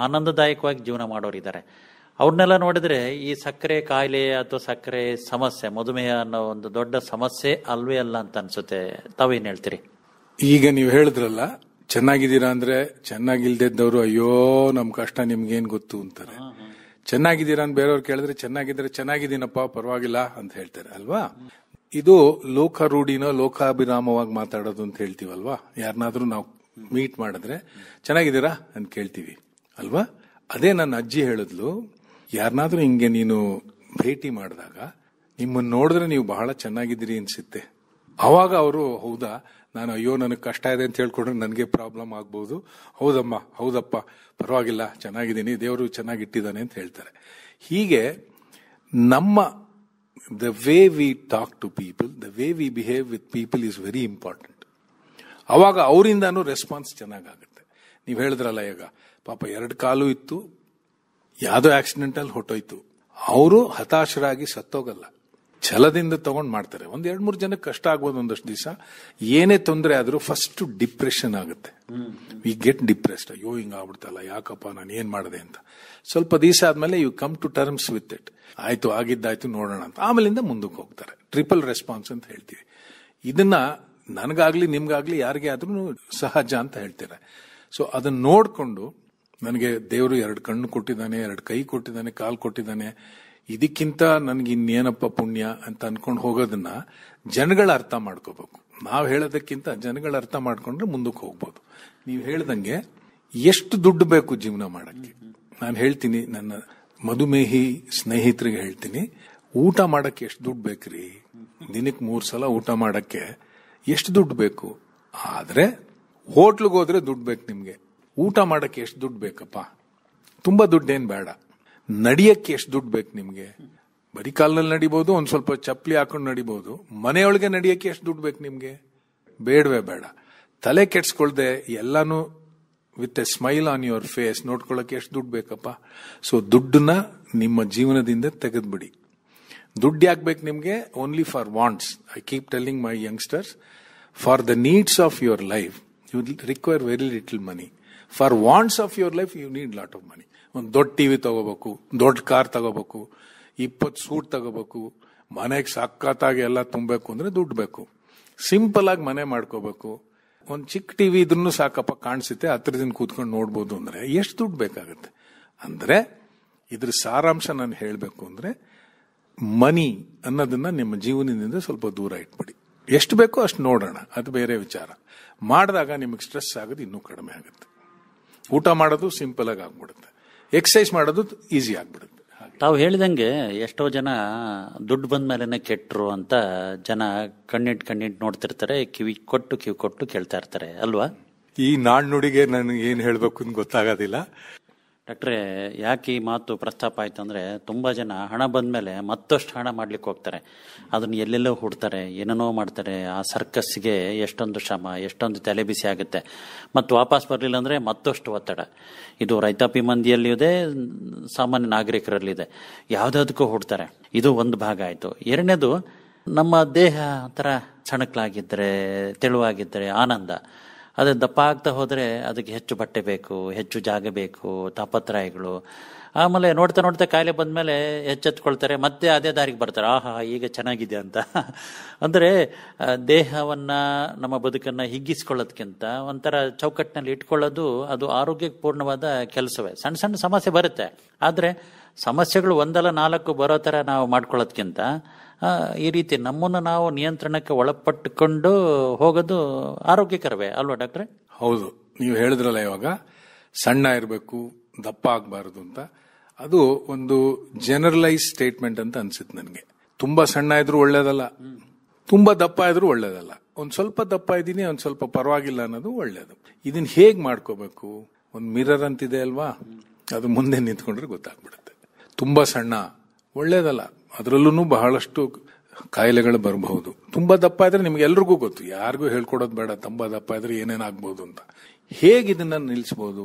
ಆನಂದದಾಯಕವಾಗಿ ಜೀವನ ಮಾಡೋರಿದ್ದಾರೆ. ಅವ್ರನ್ನೆಲ್ಲ ನೋಡಿದ್ರೆ ಈ ಸಕ್ಕರೆ ಕಾಯಿಲೆ ಅಥವಾ ಸಕ್ಕರೆ ಸಮಸ್ಯೆ, ಮಧುಮೇಹ ಅನ್ನೋ ಒಂದು ದೊಡ್ಡ ಸಮಸ್ಯೆ ಅಲ್ವೇ ಅಲ್ಲ ಅಂತ ಅನ್ಸುತ್ತೆ. ತಾವೇನ್ ಹೇಳ್ತೀರಿ? ಈಗ ನೀವು ಹೇಳಿದ್ರಲ್ಲ, ಚೆನ್ನಾಗಿದ್ದೀರಾ ಅಂದ್ರೆ ಚೆನ್ನಾಗಿಲ್ದಿದ್ದವರು ಅಯ್ಯೋ ನಮ್ ಕಷ್ಟ ನಿಮ್ಗೇನ್ ಗೊತ್ತು ಅಂತಾರೆ. ಚೆನ್ನಾಗಿದ್ದೀರಾ ಅಂತ ಬೇರೆಯವ್ರು ಕೇಳಿದ್ರೆ ಚೆನ್ನಾಗಿದ್ರೆ ಚೆನ್ನಾಗಿದ್ದೀನಪ್ಪ ಪರವಾಗಿಲ್ಲ ಅಂತ ಹೇಳ್ತಾರೆ ಅಲ್ವಾ. ಇದು ಲೋಕಾರೂಢಿನೋ ಲೋಕಾಭಿರಾಮವಾಗಿ ಮಾತಾಡೋದು ಅಂತ ಹೇಳ್ತೀವಲ್ವಾ. ಯಾರನ್ನಾದ್ರೂ ನಾವು ಮೀಟ್ ಮಾಡಿದ್ರೆ ಚೆನ್ನಾಗಿದ್ದೀರಾ ಅಂತ ಕೇಳ್ತೀವಿ ಅಲ್ವಾ. ಅದೇ ನನ್ನ ಅಜ್ಜಿ ಹೇಳಿದ್ಲು, ಯಾರನ್ನಾದ್ರೂ ಹಿಂಗೆ ನೀನು ಭೇಟಿ ಮಾಡಿದಾಗ ನಿಮ್ಮನ್ನು ನೋಡಿದ್ರೆ ನೀವು ಬಹಳ ಚೆನ್ನಾಗಿದ್ದೀರಿ ಅನ್ಸುತ್ತೆ. ಅವಾಗ ಅವರು ಹೌದಾ, ನಾನು ಅಯ್ಯೋ ನನಗೆ ಕಷ್ಟ ಇದೆ ಅಂತ ಹೇಳ್ಕೊಂಡ್ರೆ ನನಗೆ ಪ್ರಾಬ್ಲಮ್ ಆಗ್ಬಹುದು, ಹೌದಮ್ಮ ಹೌದಪ್ಪ ಪರವಾಗಿಲ್ಲ ಚೆನ್ನಾಗಿದ್ದೀನಿ, ದೇವರು ಚೆನ್ನಾಗಿಟ್ಟಿದ್ದಾನೆ ಅಂತ ಹೇಳ್ತಾರೆ. ಹೀಗೆ ನಮ್ಮ the way we talk to people, the way we behave with people is very important. ಅವಾಗ ಅವರಿಂದಾನು ರೆಸ್ಪಾನ್ಸ್ ಚೆನ್ನಾಗಾಗುತ್ತೆ. ನೀವು ಹೇಳಿದ್ರಲ್ಲ, ಈಗ ಪಾಪ 2 ಕಾಲು ಇತ್ತು, ಯಾವುದೋ ಆಕ್ಸಿಡೆಂಟಲ್ಲಿ ಹೊಟ್ಟೋಯ್ತು, ಅವರು ಹತಾಶರಾಗಿ ಸತ್ತೋಗಲ್ಲ, ಛಲದಿಂದ ತಗೊಂಡ್ ಮಾಡ್ತಾರೆ. 1-2-3 ಜನಕ್ಕೆ ಕಷ್ಟ ಆಗ್ಬೋದು ಒಂದಷ್ಟು ದಿವಸ, ಏನೇ ತೊಂದರೆ ಆದ್ರೂ ಫಸ್ಟ್ ಡಿಪ್ರೆಷನ್ ಆಗುತ್ತೆ. ವಿ ಗೆಟ್ ಡಿಪ್ರೆಸ್ಡ್, ಅಯ್ಯೋ ಹಿಂಗ ಆಗ್ಬಿಡ್ತಲ್ಲ, ಯಾಕಪ್ಪ ನಾನು ಏನ್ ಮಾಡಿದೆ ಅಂತ. ಸ್ವಲ್ಪ ದಿವಸ ಆದ್ಮೇಲೆ you come to terms with it, ಆಯ್ತು ಆಗಿದ್ದಾಯ್ತು ನೋಡೋಣ ಅಂತ, ಆಮೇಲಿಂದ ಮುಂದಕ್ಕೆ ಹೋಗ್ತಾರೆ. ಟ್ರಿಪಲ್ ರೆಸ್ಪಾನ್ಸ್ ಅಂತ ಹೇಳ್ತೀವಿ. ಇದನ್ನ ನನಗಾಗ್ಲಿ ನಿಮ್ಗಾಗ್ಲಿ ಯಾರಿಗೆ ಆದ್ರೂ ಸಹಜ ಅಂತ ಹೇಳ್ತಾರೆ. ಸೊ ಅದನ್ನ ನೋಡ್ಕೊಂಡು ನನಗೆ ದೇವರು 2 ಕಣ್ಣು ಕೊಟ್ಟಿದ್ದಾನೆ, 2 ಕೈ ಕೊಟ್ಟಿದ್ದಾನೆ, ಕಾಲು ಕೊಟ್ಟಿದ್ದಾನೆ, ಇದಕ್ಕಿಂತ ನನ್ಗೆ ಇನ್ನೇನಪ್ಪ ಪುಣ್ಯ ಅಂತ ಅನ್ಕೊಂಡು ಹೋಗೋದನ್ನ ಜನಗಳ ಅರ್ಥ ಮಾಡ್ಕೋಬೇಕು. ನಾವು ಹೇಳೋದಕ್ಕಿಂತ ಜನಗಳ ಅರ್ಥ ಮಾಡ್ಕೊಂಡ್ರೆ ಮುಂದಕ್ಕೆ ಹೋಗ್ಬೋದು. ನೀವು ಹೇಳ್ದಂಗೆ ಎಷ್ಟು ದುಡ್ಡು ಬೇಕು ಜೀವನ ಮಾಡಕ್ಕೆ. ನಾನು ಹೇಳ್ತೀನಿ, ನನ್ನ ಮಧುಮೇಹಿ ಸ್ನೇಹಿತರಿಗೆ ಹೇಳ್ತೀನಿ, ಊಟ ಮಾಡಕ್ಕೆ ಎಷ್ಟು ದುಡ್ಡು ಬೇಕ್ರಿ? ದಿನಕ್ಕೆ 3 ಸಲ ಊಟ ಮಾಡಕ್ಕೆ ಎಷ್ಟು ದುಡ್ಡು ಬೇಕು? ಆದ್ರೆ ಹೋಟ್ಲಿಗೆ ಹೋದ್ರೆ ದುಡ್ಡು ಬೇಕು ನಿಮ್ಗೆ. ಊಟ ಮಾಡಕ್ಕೆ ಎಷ್ಟು ದುಡ್ಡು ಬೇಕಪ್ಪ? ತುಂಬಾ ದುಡ್ಡೇನ್ ಬೇಡ. ನಡಿಯಕ್ಕೆ ಎಷ್ಟು ದುಡ್ಡು ಬೇಕು ನಿಮ್ಗೆ? ಬರೀ ಕಾಲ್ನಲ್ಲಿ ನಡಿಬಹುದು, ಒಂದ್ ಸ್ವಲ್ಪ ಚಪ್ಪಲಿ ಹಾಕೊಂಡು ನಡಿಬಹುದು. ಮನೆಯೊಳಗೆ ನಡಿಯಕ್ಕೆ ಎಷ್ಟು ದುಡ್ಡು ಬೇಕು ನಿಮ್ಗೆ? ಬೇಡವೇ ಬೇಡ. ತಲೆ ಕೆಡ್ಸ್ಕೊಳ್ದೆ ಎಲ್ಲಾನು with a smile on your face ನೋಡ್ಕೊಳ್ಳಕ್ಕೆ ಎಷ್ಟು ದುಡ್ಡು ಬೇಕಪ್ಪ? ಸೊ ದುಡ್ಡನ್ನ ನಿಮ್ಮ ಜೀವನದಿಂದ ತೆಗೆದ್ಬಿಡಿ. ದುಡ್ಡು ಯಾಕೆ ಬೇಕು ನಿಮ್ಗೆ? Only for wants. I keep telling my youngsters, for the needs of your life you require very little money. For wants of your life you need lot of money. ಒಂದು ದೊಡ್ಡ ಟಿವಿ ತಗೋಬೇಕು, ದೊಡ್ಡ ಕಾರ್ ತಗೋಬೇಕು, 20 suit ತಗೋಬೇಕು, ಮನೆಗೆ ಸಕ್ಕತ್ತಾಗಿ ಎಲ್ಲ ತುಂಬಬೇಕು ಅಂದ್ರೆ ದುಡ್ಡು ಬೇಕು. ಸಿಂಪಲ್ ಆಗಿ ಮನೆ ಮಾಡ್ಕೋಬೇಕು, ಒಂದು ಚಿಕ್ಕ ಟಿವಿ ಇದ್ರೂ ಸಾಕಪ್ಪ, ಕಾಣಿಸುತ್ತೆ, ಹತ್ರದಿಂದ ಕೂತ್ಕೊಂಡು ನೋಡ್ಬೋದು ಅಂದ್ರೆ ಎಷ್ಟು ದುಡ್ಡು ಬೇಕಾಗುತ್ತೆ? ಅಂದ್ರೆ ಇದ್ರ ಸಾರಾಂಶ ನಾನು ಹೇಳಬೇಕು ಅಂದ್ರೆ, ಮನಿ ಅನ್ನೋದನ್ನ ನಿಮ್ಮ ಜೀವನದಿಂದ ಸ್ವಲ್ಪ ದೂರ ಇಟ್ಬಿಡಿ. ಎಷ್ಟು ಬೇಕೋ ಅಷ್ಟು ನೋಡೋಣ, ಅದು ಬೇರೆ ವಿಚಾರ. ಮಾಡಿದಾಗ ನಿಮಗೆ ಸ್ಟ್ರೆಸ್ ಆಗೋದು ಇನ್ನೂ ಕಡಿಮೆ ಆಗುತ್ತೆ. ಊಟ ಮಾಡೋದು ಸಿಂಪಲ್ ಆಗಿ ಆಗ್ಬಿಡುತ್ತೆ, ಎಕ್ಸರ್ಸೈಸ್ ಮಾಡೋದು ಈಸಿ ಆಗ್ಬಿಡುತ್ತೆ. ತಾವು ಹೇಳಿದಂಗೆ ಎಷ್ಟೋ ಜನ ದುಡ್ಡು ಬಂದ ಮೇಲೆನೆ ಕೆಟ್ಟರು ಅಂತ ಜನ ಕಣ್ಣಿಟ್ಟು ನೋಡ್ತಿರ್ತಾರೆ, ಕಿವಿ ಕೊಟ್ಟು ಕೇಳ್ತಾ ಇರ್ತಾರೆ ಅಲ್ವಾ? ಈ ನಾಣ್ಣುಡಿಗೆ ನಾನು ಏನ್ ಹೇಳ್ಬೇಕು ಅಂತ ಗೊತ್ತಾಗೋದಿಲ್ಲ. ಡಾಕ್ಟ್ರೆ, ಯಾಕೆ ಈ ಮಾತು ಪ್ರಸ್ತಾಪ ಆಯ್ತು ಅಂದ್ರೆ, ತುಂಬಾ ಜನ ಹಣ ಬಂದ್ಮೇಲೆ ಮತ್ತಷ್ಟು ಹಣ ಮಾಡ್ಲಿಕ್ಕೆ ಹೋಗ್ತಾರೆ, ಅದನ್ನ ಎಲ್ಲೆಲ್ಲೋ ಹುಡ್ತಾರೆ, ಏನೇನೋ ಮಾಡ್ತಾರೆ. ಆ ಸರ್ಕಸ್ಗೆ ಎಷ್ಟೊಂದು ಶ್ರಮ, ಎಷ್ಟೊಂದು ತಲೆ ಬಿಸಿ ಆಗುತ್ತೆ. ಮತ್ತು ವಾಪಸ್ ಬರಲಿಲ್ಲ ಅಂದ್ರೆ ಮತ್ತಷ್ಟು ಒತ್ತಡ. ಇದು ರೈತಾಪಿ ಮಂದಿಯಲ್ಲಿದೆ, ಸಾಮಾನ್ಯ ನಾಗರಿಕರಲ್ಲಿದೆ. ಯಾವ್ದಾದಕ್ಕೂ ಹುಡ್ತಾರೆ. ಇದು ಒಂದು ಭಾಗ ಆಯ್ತು. ಎರಡನೇದು, ನಮ್ಮ ದೇಹ ಒಂಥರ ಸಣಕಲಾಗಿದ್ರೆ, ತೆಳುವಾಗಿದ್ರೆ ಆನಂದ. ಅದೇ ದಪ್ಪ ಆಗ್ತಾ ಹೋದ್ರೆ ಅದಕ್ಕೆ ಹೆಚ್ಚು ಬಟ್ಟೆ ಬೇಕು, ಹೆಚ್ಚು ಜಾಗ ಬೇಕು, ತಾಪತ್ರಯಗಳು. ಆಮೇಲೆ ನೋಡ್ತಾ ಕಾಯಿಲೆ ಬಂದ್ಮೇಲೆ ಎಚ್ಚೆತ್ಕೊಳ್ತಾರೆ, ಮತ್ತೆ ಅದೇ ದಾರಿಗೆ ಬರ್ತಾರೆ, ಆಹಾ ಈಗ ಚೆನ್ನಾಗಿದೆ ಅಂತ. ಅಂದ್ರೆ ದೇಹವನ್ನ, ನಮ್ಮ ಬದುಕನ್ನ ಹಿಗ್ಗಿಸ್ಕೊಳ್ಳೋದಕ್ಕಿಂತ ಒಂಥರ ಚೌಕಟ್ಟಿನಲ್ಲಿ ಇಟ್ಕೊಳ್ಳೋದು ಅದು ಆರೋಗ್ಯಪೂರ್ಣವಾದ ಕೆಲಸವೇ. ಸಣ್ಣ ಸಣ್ಣ ಸಮಸ್ಯೆ ಬರುತ್ತೆ, ಆದ್ರೆ ಸಮಸ್ಯೆಗಳು 1-4 ಬರೋ ತರ ನಾವು ಮಾಡ್ಕೊಳ್ಳೋದಕ್ಕಿಂತ ಈ ರೀತಿ ನಮ್ಮನ್ನು ನಾವು ನಿಯಂತ್ರಣಕ್ಕೆ ಒಳಪಟ್ಟುಕೊಂಡು ಹೋಗೋದು ಆರೋಗ್ಯಕರವೇ ಅಲ್ವಾ ಡಾಕ್ಟ್ರೆ? ಹೌದು, ನೀವು ಹೇಳಿದ್ರಲ್ಲ ಇವಾಗ ಸಣ್ಣ ಇರಬೇಕು, ದಪ್ಪ ಆಗಬಾರದು ಅಂತ. ಅದು ಒಂದು ಜನರಲೈಸ್ ಸ್ಟೇಟ್ಮೆಂಟ್ ಅಂತ ಅನ್ಸುತ್ತೆ ನನಗೆ. ತುಂಬಾ ಸಣ್ಣ ಇದ್ರೂ ಒಳ್ಳೇದಲ್ಲ, ತುಂಬಾ ದಪ್ಪ ಇದ್ರೂ ಒಳ್ಳೇದಲ್ಲ. ಒಂದ್ ಸ್ವಲ್ಪ ದಪ್ಪ ಇದ್ದೀನಿ, ಒಂದ್ ಸ್ವಲ್ಪ ಪರವಾಗಿಲ್ಲ ಅನ್ನೋದು ಒಳ್ಳೇದು. ಇದನ್ನ ಹೇಗ್ ಮಾಡ್ಕೋಬೇಕು? ಒಂದ್ ಮಿರರ್ ಅಂತಿದೆ ಅಲ್ವಾ, ಅದು ಮುಂದೆ ನಿಂತ್ಕೊಂಡ್ರೆ ಗೊತ್ತಾಗ್ಬಿಡುತ್ತೆ. ತುಂಬಾ ಸಣ್ಣ ಒಳ್ಳೇದಲ್ಲ, ಅದರಲ್ಲೂ ಬಹಳಷ್ಟು ಕಾಯಿಲೆಗಳು ಬರಬಹುದು. ತುಂಬಾ ದಪ್ಪ ಇದ್ರೆ ನಿಮ್ಗೆ ಎಲ್ರಿಗೂ ಗೊತ್ತು, ಯಾರಿಗೂ ಹೇಳ್ಕೊಡೋದು ಬೇಡ, ತುಂಬಾ ದಪ್ಪ ಇದ್ರೆ ಏನೇನಾಗ್ಬಹುದು ಅಂತ. ಹೇಗೆ ಇದನ್ನ ನಿಲ್ಲಿಸಬಹುದು?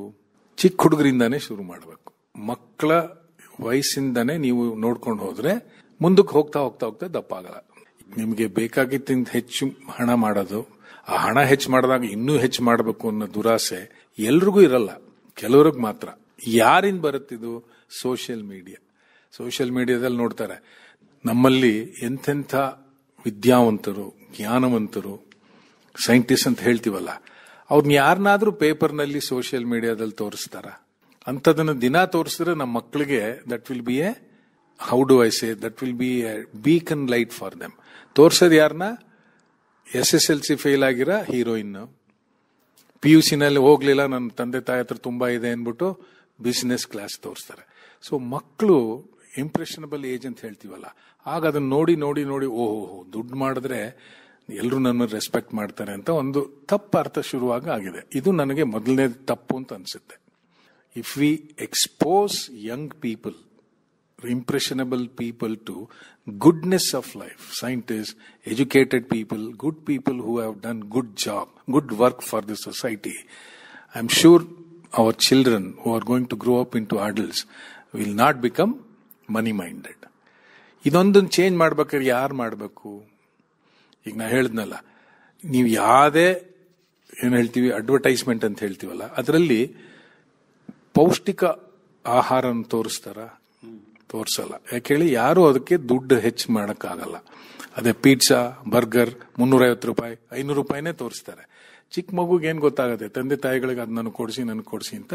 ಚಿಕ್ಕ ಹುಡುಗರಿಂದಾನೇ ಶುರು ಮಾಡಬೇಕು. ಮಕ್ಕಳ ವಯಸ್ಸಿಂದಾನೇ ನೀವು ನೋಡ್ಕೊಂಡು ಹೋದ್ರೆ ಮುಂದಕ್ಕೆ ಹೋಗ್ತಾ ಹೋಗ್ತಾ ಹೋಗ್ತಾ ದಪ್ಪ ಆಗಲ್ಲ. ನಿಮ್ಗೆ ಬೇಕಾಗಿದ್ದ ಹೆಚ್ಚು ಹಣ ಮಾಡೋದು, ಆ ಹಣ ಹೆಚ್ಚು ಮಾಡಿದಾಗ ಇನ್ನೂ ಹೆಚ್ಚು ಮಾಡಬೇಕು ಅನ್ನೋ ದುರಾಸೆ ಎಲ್ರಿಗೂ ಇರಲ್ಲ, ಕೆಲವ್ರಿಗೆ ಮಾತ್ರ. ಯಾರಿಂದ ಬರುತ್ತಿದ್ದು? ಸೋಷಿಯಲ್ ಮೀಡಿಯಾದಲ್ಲಿ ನೋಡ್ತಾರೆ. ನಮ್ಮಲ್ಲಿ ಎಂತೆಂಥ ವಿದ್ಯಾವಂತರು, ಜ್ಞಾನವಂತರು, ಸೈಂಟಿಸ್ಟ್ ಅಂತ ಹೇಳ್ತೀವಲ್ಲ, ಅವ್ರನ್ನ ಯಾರನ್ನಾದ್ರೂ ಪೇಪರ್ನಲ್ಲಿ, ಸೋಷಿಯಲ್ ಮೀಡಿಯಾದಲ್ಲಿ ತೋರಿಸ್ತಾರ? ಅಂಥದನ್ನ ದಿನ ತೋರಿಸಿದ್ರೆ ನಮ್ಮ ಮಕ್ಕಳಿಗೆ that will be a, how do I say, that will be a beacon light for them. ತೋರ್ಸೋದು ಯಾರನ್ನ? SSLC ಫೇಲ್ ಆಗಿರೋ ಹೀರೋಯಿನ್, PUC ನಲ್ಲಿ ಹೋಗ್ಲಿಲ್ಲ, ನನ್ನ ತಂದೆ ತಾಯಿ ಹತ್ರ ತುಂಬಾ ಇದೆ ಅನ್ಬಿಟ್ಟು ಬಿಸಿನೆಸ್ ಕ್ಲಾಸ್ ತೋರಿಸ್ತಾರೆ. ಸೊ ಮಕ್ಕಳು ಇಂಪ್ರೆಷನಬಲ್ ಏಜ್ ಅಂತ ಹೇಳ್ತೀವಲ್ಲ, ಆಗ ಅದನ್ನ ನೋಡಿ ನೋಡಿ ನೋಡಿ ಓಹೋ ದುಡ್ಡು ಮಾಡಿದ್ರೆ ಎಲ್ಲರೂ ನನ್ನ ರೆಸ್ಪೆಕ್ಟ್ ಮಾಡ್ತಾರೆ ಅಂತ ಒಂದು ತಪ್ಪು ಅರ್ಥ ಶುರುವಾಗ ಆಗಿದೆ. ಇದು ನನಗೆ ಮೊದಲನೇ ತಪ್ಪು ಅಂತ ಅನ್ಸುತ್ತೆ. If we expose Young people, impressionable people to goodness of life, scientists, educated people who have done good job, good work for the society, I'm sure our children who are going to grow up into adults will not become money minded. ಇದೊಂದನ್ನು change ಮಾಡ್ಬೇಕಾದ್ರೆ ಯಾರು ಮಾಡಬೇಕು? ಈಗ ನಾ ಹೇಳಿದ್ನಲ್ಲ, ನೀವು ಯಾವುದೇ ಏನು ಹೇಳ್ತೀವಿ ಅಡ್ವರ್ಟೈಸ್ಮೆಂಟ್ ಅಂತ ಹೇಳ್ತೀವಲ್ಲ, ಅದರಲ್ಲಿ ಪೌಷ್ಟಿಕ ಆಹಾರ ತೋರಿಸಲ್ಲ. ಯಾಕೆ ಹೇಳಿ, ಯಾರು ಅದಕ್ಕೆ ದುಡ್ಡು ಹೆಚ್ಚು ಮಾಡೋಕ್ಕಾಗಲ್ಲ. ಅದೇ ಪಿಜ್ಜಾ, ಬರ್ಗರ್ 350 ರೂಪಾಯಿ 500 ರೂಪಾಯಿನೇ ತೋರಿಸ್ತಾರೆ. ಚಿಕ್ಕ ಮಗುಗೆ ಏನ್ ಗೊತ್ತಾಗುತ್ತೆ? ತಂದೆ ತಾಯಿಗಳಿಗೆ ಅದು ನನಗೆ ಕೊಡಿಸಿ ಅಂತ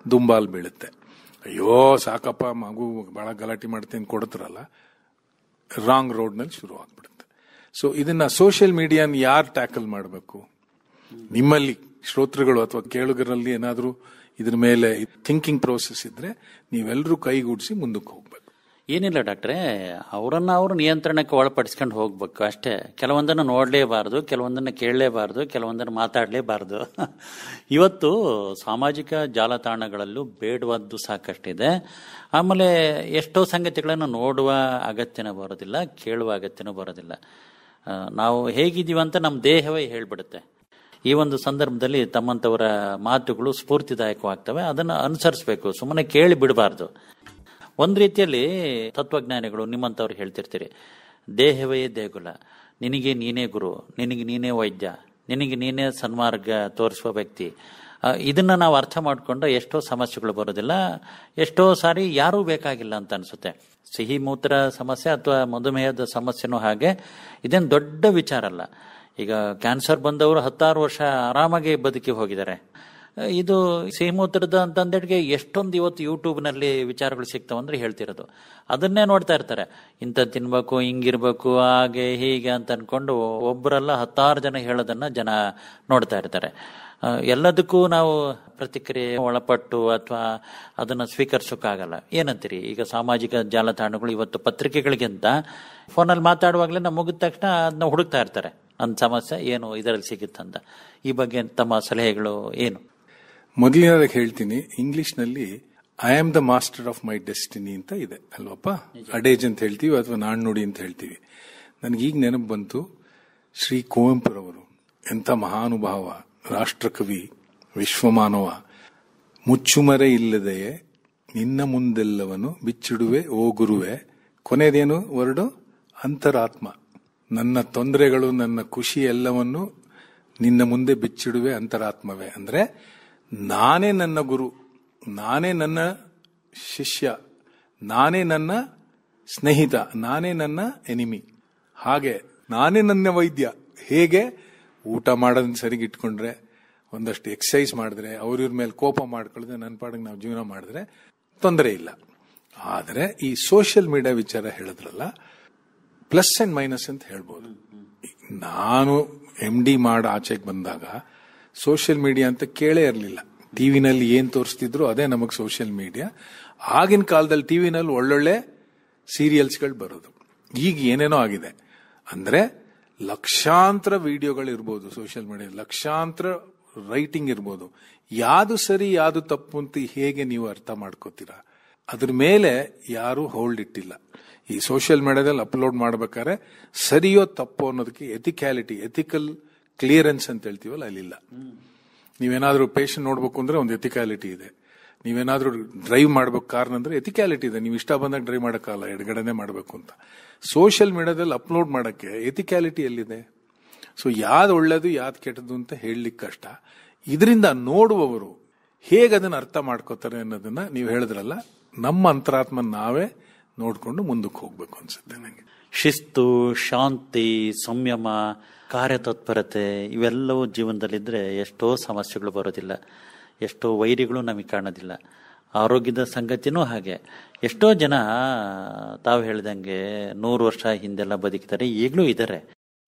ದುಂಬಾಲ್ ಬೀಳುತ್ತೆ. ಅಯ್ಯೋ ಸಾಕಪ್ಪ, ಮಗು ಬಹಳ ಗಲಾಟೆ ಮಾಡ್ತೀನಿ ಕೊಡ್ತಾರಲ್ಲ, ರಾಂಗ್ ರೋಡ್ ನಲ್ಲಿ ಶುರು ಆಗ್ಬಿಡುತ್ತೆ. ಸೊ ಇದನ್ನ ಸೋಷಿಯಲ್ ಮೀಡಿಯಾನ ಯಾರು ಟ್ಯಾಕಲ್ ಮಾಡಬೇಕು? ನಿಮ್ಮಲ್ಲಿ ಶ್ರೋತೃಗಳು ಅಥವಾ ಕೇಳುಗರಲ್ಲಿ ಏನಾದರೂ ಇದ್ರ ಮೇಲೆ ಥಿಂಕಿಂಗ್ ಪ್ರೋಸೆಸ್ ಇದ್ರೆ ನೀವೆಲ್ಲರೂ ಕೈಗೂಡಿಸಿ ಮುಂದಕ್ಕೆ ಹೋಗ್ಬೇಕು. ಏನಿಲ್ಲ ಡಾಕ್ಟ್ರೆ, ಅವರನ್ನ ಅವರು ನಿಯಂತ್ರಣಕ್ಕೆ ಒಳಪಡಿಸ್ಕೊಂಡು ಹೋಗ್ಬೇಕು ಅಷ್ಟೇ. ಕೆಲವೊಂದನ್ನು ನೋಡಲೇಬಾರ್ದು, ಕೆಲವೊಂದನ್ನು ಕೇಳಲೇಬಾರ್ದು, ಕೆಲವೊಂದನ್ನು ಮಾತಾಡಲೇಬಾರ್ದು. ಇವತ್ತು ಸಾಮಾಜಿಕ ಜಾಲತಾಣಗಳಲ್ಲೂ ಬೇಡವಾದ್ದು ಸಾಕಷ್ಟಿದೆ. ಆಮೇಲೆ ಎಷ್ಟೋ ಸಂಗತಿಗಳನ್ನು ನೋಡುವ ಅಗತ್ಯನೂ ಬರೋದಿಲ್ಲ, ಕೇಳುವ ಅಗತ್ಯನೂ ಬರೋದಿಲ್ಲ. ನಾವು ಹೇಗಿದ್ದೀವಿ ಅಂತ ನಮ್ಮ ದೇಹವೇ ಹೇಳ್ಬಿಡುತ್ತೆ. ಈ ಒಂದು ಸಂದರ್ಭದಲ್ಲಿ ತಮ್ಮಂತವರ ಮಾತುಗಳು ಸ್ಫೂರ್ತಿದಾಯಕವಾಗ್ತವೆ, ಅದನ್ನು ಅನುಸರಿಸಬೇಕು, ಸುಮ್ಮನೆ ಕೇಳಿ ಬಿಡಬಾರ್ದು. ಒಂದು ರೀತಿಯಲ್ಲಿ ತತ್ವಜ್ಞಾನಿಗಳು ನಿಮ್ಮಂತವ್ರು ಹೇಳ್ತಿರ್ತೀರಿ, ದೇಹವೇ ದೇಗುಲ, ನಿನಗೆ ನೀನೇ ಗುರು, ನಿನಗೆ ನೀನೇ ವೈದ್ಯ, ನಿನಗೆ ನೀನೇ ಸನ್ಮಾರ್ಗ ತೋರಿಸುವ ವ್ಯಕ್ತಿ. ಇದನ್ನ ನಾವು ಅರ್ಥ ಮಾಡಿಕೊಂಡ್ರೆ ಎಷ್ಟೋ ಸಮಸ್ಯೆಗಳು ಬರೋದಿಲ್ಲ, ಎಷ್ಟೋ ಸಾರಿ ಯಾರೂ ಬೇಕಾಗಿಲ್ಲ ಅಂತ ಅನ್ಸುತ್ತೆ. ಸಿಹಿ ಮೂತ್ರ ಸಮಸ್ಯೆ ಅಥವಾ ಮಧುಮೇಹದ ಸಮಸ್ಯೆನೂ ಹಾಗೆ, ಇದೇನು ದೊಡ್ಡ ವಿಚಾರ ಅಲ್ಲ. ಈಗ ಕ್ಯಾನ್ಸರ್ ಬಂದವರು 10 ವರ್ಷ ಆರಾಮಾಗಿ ಬದುಕಿ ಹೋಗಿದ್ದಾರೆ. ಇದು ಸಿಹಿಮೂತ್ರದ ಅಂತಂದೇಟಿಗೆ ಎಷ್ಟೊಂದು ಇವತ್ತು ಯೂಟ್ಯೂಬ್ನಲ್ಲಿ ವಿಚಾರಗಳು ಸಿಗ್ತಾವಂದ್ರೆ ಹೇಳ್ತಿರೋದು, ಅದನ್ನೇ ನೋಡ್ತಾ ಇರ್ತಾರೆ. ಇಂಥ ತಿನ್ಬೇಕು, ಹಿಂಗಿರ್ಬೇಕು, ಹಾಗೆ ಹೀಗೆ ಅಂತ ಅನ್ಕೊಂಡು ಒಬ್ಬರಲ್ಲ 10 ಜನ ಹೇಳೋದನ್ನ ಜನ ನೋಡ್ತಾ ಇರ್ತಾರೆ. ಎಲ್ಲದಕ್ಕೂ ನಾವು ಪ್ರತಿಕ್ರಿಯೆ ಒಳಪಟ್ಟು ಅಥವಾ ಅದನ್ನು ಸ್ವೀಕರಿಸೋಕ್ಕಾಗಲ್ಲ. ಏನಂತೀರಿ? ಈಗ ಸಾಮಾಜಿಕ ಜಾಲತಾಣಗಳು ಇವತ್ತು ಪತ್ರಿಕೆಗಳಿಗಿಂತ ಫೋನಲ್ಲಿ ಮಾತಾಡುವಾಗಲೇ ನಾವು ಮುಗಿದ ತಕ್ಷಣ ಅದನ್ನ ಹುಡುಕ್ತಾ ಇರ್ತಾರೆ, ಅಂದ ಸಮಸ್ಯೆ ಏನು ಇದರಲ್ಲಿ ಸಿಗುತ್ತಂತ. ಈ ಬಗ್ಗೆ ತಮ್ಮ ಸಲಹೆಗಳು ಏನು? ಮೊದಲನೇದಾಗಿ ಹೇಳ್ತೀನಿ, ಇಂಗ್ಲಿಷ್ ನಲ್ಲಿ I am the master of my destiny ಅಂತ ಇದೆ ಅಲ್ವಪ್ಪ, ಅಡೇಜ್ ಅಂತ ಹೇಳ್ತೀವಿ ಅಥವಾ ನಾಣ್ಣುಡಿ ಅಂತ ಹೇಳ್ತೀವಿ. ನನಗೀಗ ನೆನಪು ಬಂತು, ಶ್ರೀ ಕುವೆಂಪುರವರು ಎಂಥ ಮಹಾನುಭಾವ, ರಾಷ್ಟ್ರಕವಿ, ವಿಶ್ವಮಾನವ. ಮುಚ್ಚುಮರೆ ಇಲ್ಲದೆಯೇ ನಿನ್ನ ಮುಂದೆಲ್ಲವನು ಬಿಚ್ಚಿಡುವೆ ಓ ಗುರುವೆ, ಕೊನೆಯದೇನು ವರ್ಡು? ಅಂತರಾತ್ಮ. ನನ್ನ ತೊಂದರೆಗಳು, ನನ್ನ ಖುಷಿ ಎಲ್ಲವನ್ನು ನಿನ್ನ ಮುಂದೆ ಬಿಚ್ಚಿಡುವೆ ಅಂತರಾತ್ಮವೇ. ಅಂದ್ರೆ ನಾನೇ ನನ್ನ ಗುರು, ನಾನೇ ನನ್ನ ಶಿಷ್ಯ, ನಾನೇ ನನ್ನ ಸ್ನೇಹಿತ, ನಾನೇ ನನ್ನ ಎನಿಮಿ, ಹಾಗೆ ನಾನೇ ನನ್ನ ವೈದ್ಯ. ಹೇಗೆ? ಊಟ ಮಾಡೋದನ್ನ ಸರಿಗೆ ಇಟ್ಕೊಂಡ್ರೆ, ಒಂದಷ್ಟು ಎಕ್ಸಸೈಸ್ ಮಾಡಿದ್ರೆ, ಅವ್ರ ಮೇಲೆ ಕೋಪ ಮಾಡ್ಕೊಳ್ದೆ ನನ್ನ ಪಾಡಿಗೆ ನಾವು ಜೀವನ ಮಾಡಿದ್ರೆ ತೊಂದರೆ ಇಲ್ಲ. ಆದರೆ ಈ ಸೋಷಿಯಲ್ ಮೀಡಿಯಾ ವಿಚಾರ ಹೇಳಿದ್ರಲ್ಲ, ಪ್ಲಸ್ ಅಂಡ್ ಮೈನಸ್ ಅಂತ ಹೇಳ್ಬೋದು. ನಾನು MD ಮಾಡಿ ಆಚೆಗೆ ಬಂದಾಗ ಸೋಷಿಯಲ್ ಮೀಡಿಯಾ ಅಂತ ಕೇಳೇ ಇರಲಿಲ್ಲ. ಟಿವಿನಲ್ಲಿ ಏನ್ ತೋರಿಸ್ತಿದ್ರು ಅದೇ ನಮಗೆ ಸೋಷಿಯಲ್ ಮೀಡಿಯಾ. ಆಗಿನ ಕಾಲದಲ್ಲಿ ಟಿವಿನಲ್ಲಿ ಒಳ್ಳೊಳ್ಳೆ ಸೀರಿಯಲ್ಸ್ಗಳು ಬರೋದು. ಈಗ ಏನೇನೋ ಆಗಿದೆ ಅಂದ್ರೆ ಲಕ್ಷಾಂತರ ವಿಡಿಯೋಗಳು ಇರ್ಬೋದು ಸೋಷಿಯಲ್ ಮೀಡಿಯಾ, ಲಕ್ಷಾಂತರ ರೈಟಿಂಗ್ ಇರ್ಬೋದು. ಯಾವುದು ಸರಿ ಯಾವುದು ತಪ್ಪು ಅಂತ ಹೇಗೆ ನೀವು ಅರ್ಥ ಮಾಡ್ಕೋತೀರಾ? ಅದ್ರ ಮೇಲೆ ಯಾರು ಹೋಲ್ಡ್ ಇಟ್ಟಿಲ್ಲ. ಈ ಸೋಷಿಯಲ್ ಮೀಡಿಯಾದಲ್ಲಿ ಅಪ್ಲೋಡ್ ಮಾಡ್ಬೇಕಾದ್ರೆ ಸರಿಯೋ ತಪ್ಪು ಅನ್ನೋದಕ್ಕೆ ಎಥಿಕ್ಯಾಲಿಟಿ, ಎಥಿಕಲ್ ಕ್ಲಿಯರೆನ್ಸ್ ಅಂತ ಹೇಳ್ತೀವಲ್ಲ, ಅಲ್ಲಿಲ್ಲ. ನೀವೇನಾದ್ರೂ ಪೇಷಂಟ್ ನೋಡ್ಬೇಕು ಅಂದ್ರೆ ಒಂದು ಎಥಿಕ್ಯಾಲಿಟಿ ಇದೆ. ನೀವೇನಾದ್ರೂ ಡ್ರೈವ್ ಮಾಡ್ಬೇಕು ಕಾರ್ ಅಂದ್ರೆ ಎಥಿಕ್ಯಾಲಿಟಿ ಇದೆ. ನೀವು ಇಷ್ಟ ಬಂದಾಗ ಡ್ರೈವ್ ಮಾಡೋಕ್ಕಲ್ಲ, ಎಡಗಡೆನೆ ಮಾಡಬೇಕು ಅಂತ. ಸೋಷಿಯಲ್ ಮೀಡಿಯಾದಲ್ಲಿ ಅಪ್ಲೋಡ್ ಮಾಡಕ್ಕೆ ಎಥಿಕ್ಯಾಲಿಟಿ ಎಲ್ಲಿದೆ? ಸೊ ಯಾವ್ದು ಒಳ್ಳೇದು ಯಾವ್ದು ಕೆಟ್ಟದ್ದು ಅಂತ ಹೇಳಲಿಕ್ಕೆ ಕಷ್ಟ. ಇದರಿಂದ ನೋಡುವವರು ಹೇಗೆ ಅದನ್ನ ಅರ್ಥ ಮಾಡ್ಕೋತಾರೆ ಅನ್ನೋದನ್ನ ನೀವು ಹೇಳಿದ್ರಲ್ಲ, ನಮ್ಮ ಅಂತರಾತ್ಮ ನಾವೇ ನೋಡ್ಕೊಂಡು ಮುಂದಕ್ಕೆ ಹೋಗ್ಬೇಕು ಅನ್ಸುತ್ತೆ ನನಗೆ. ಶಿಸ್ತು, ಶಾಂತಿ, ಸಂಯಮ, ಕಾರ್ಯತತ್ಪರತೆ ಇವೆಲ್ಲವೂ ಜೀವನದಲ್ಲಿದ್ದರೆ ಎಷ್ಟೋ ಸಮಸ್ಯೆಗಳು ಬರೋದಿಲ್ಲ, ಎಷ್ಟೋ ವೈರಿಗಳು ನಮಗೆ ಕಾಣೋದಿಲ್ಲ. ಆರೋಗ್ಯದ ಸಂಗತಿನೂ ಹಾಗೆ. ಎಷ್ಟೋ ಜನ ತಾವು ಹೇಳ್ದಂಗೆ 100 ವರ್ಷ ಹಿಂದೆಲ್ಲ ಬದುಕಿದ್ದಾರೆ, ಈಗಲೂ ಇದ್ದಾರೆ.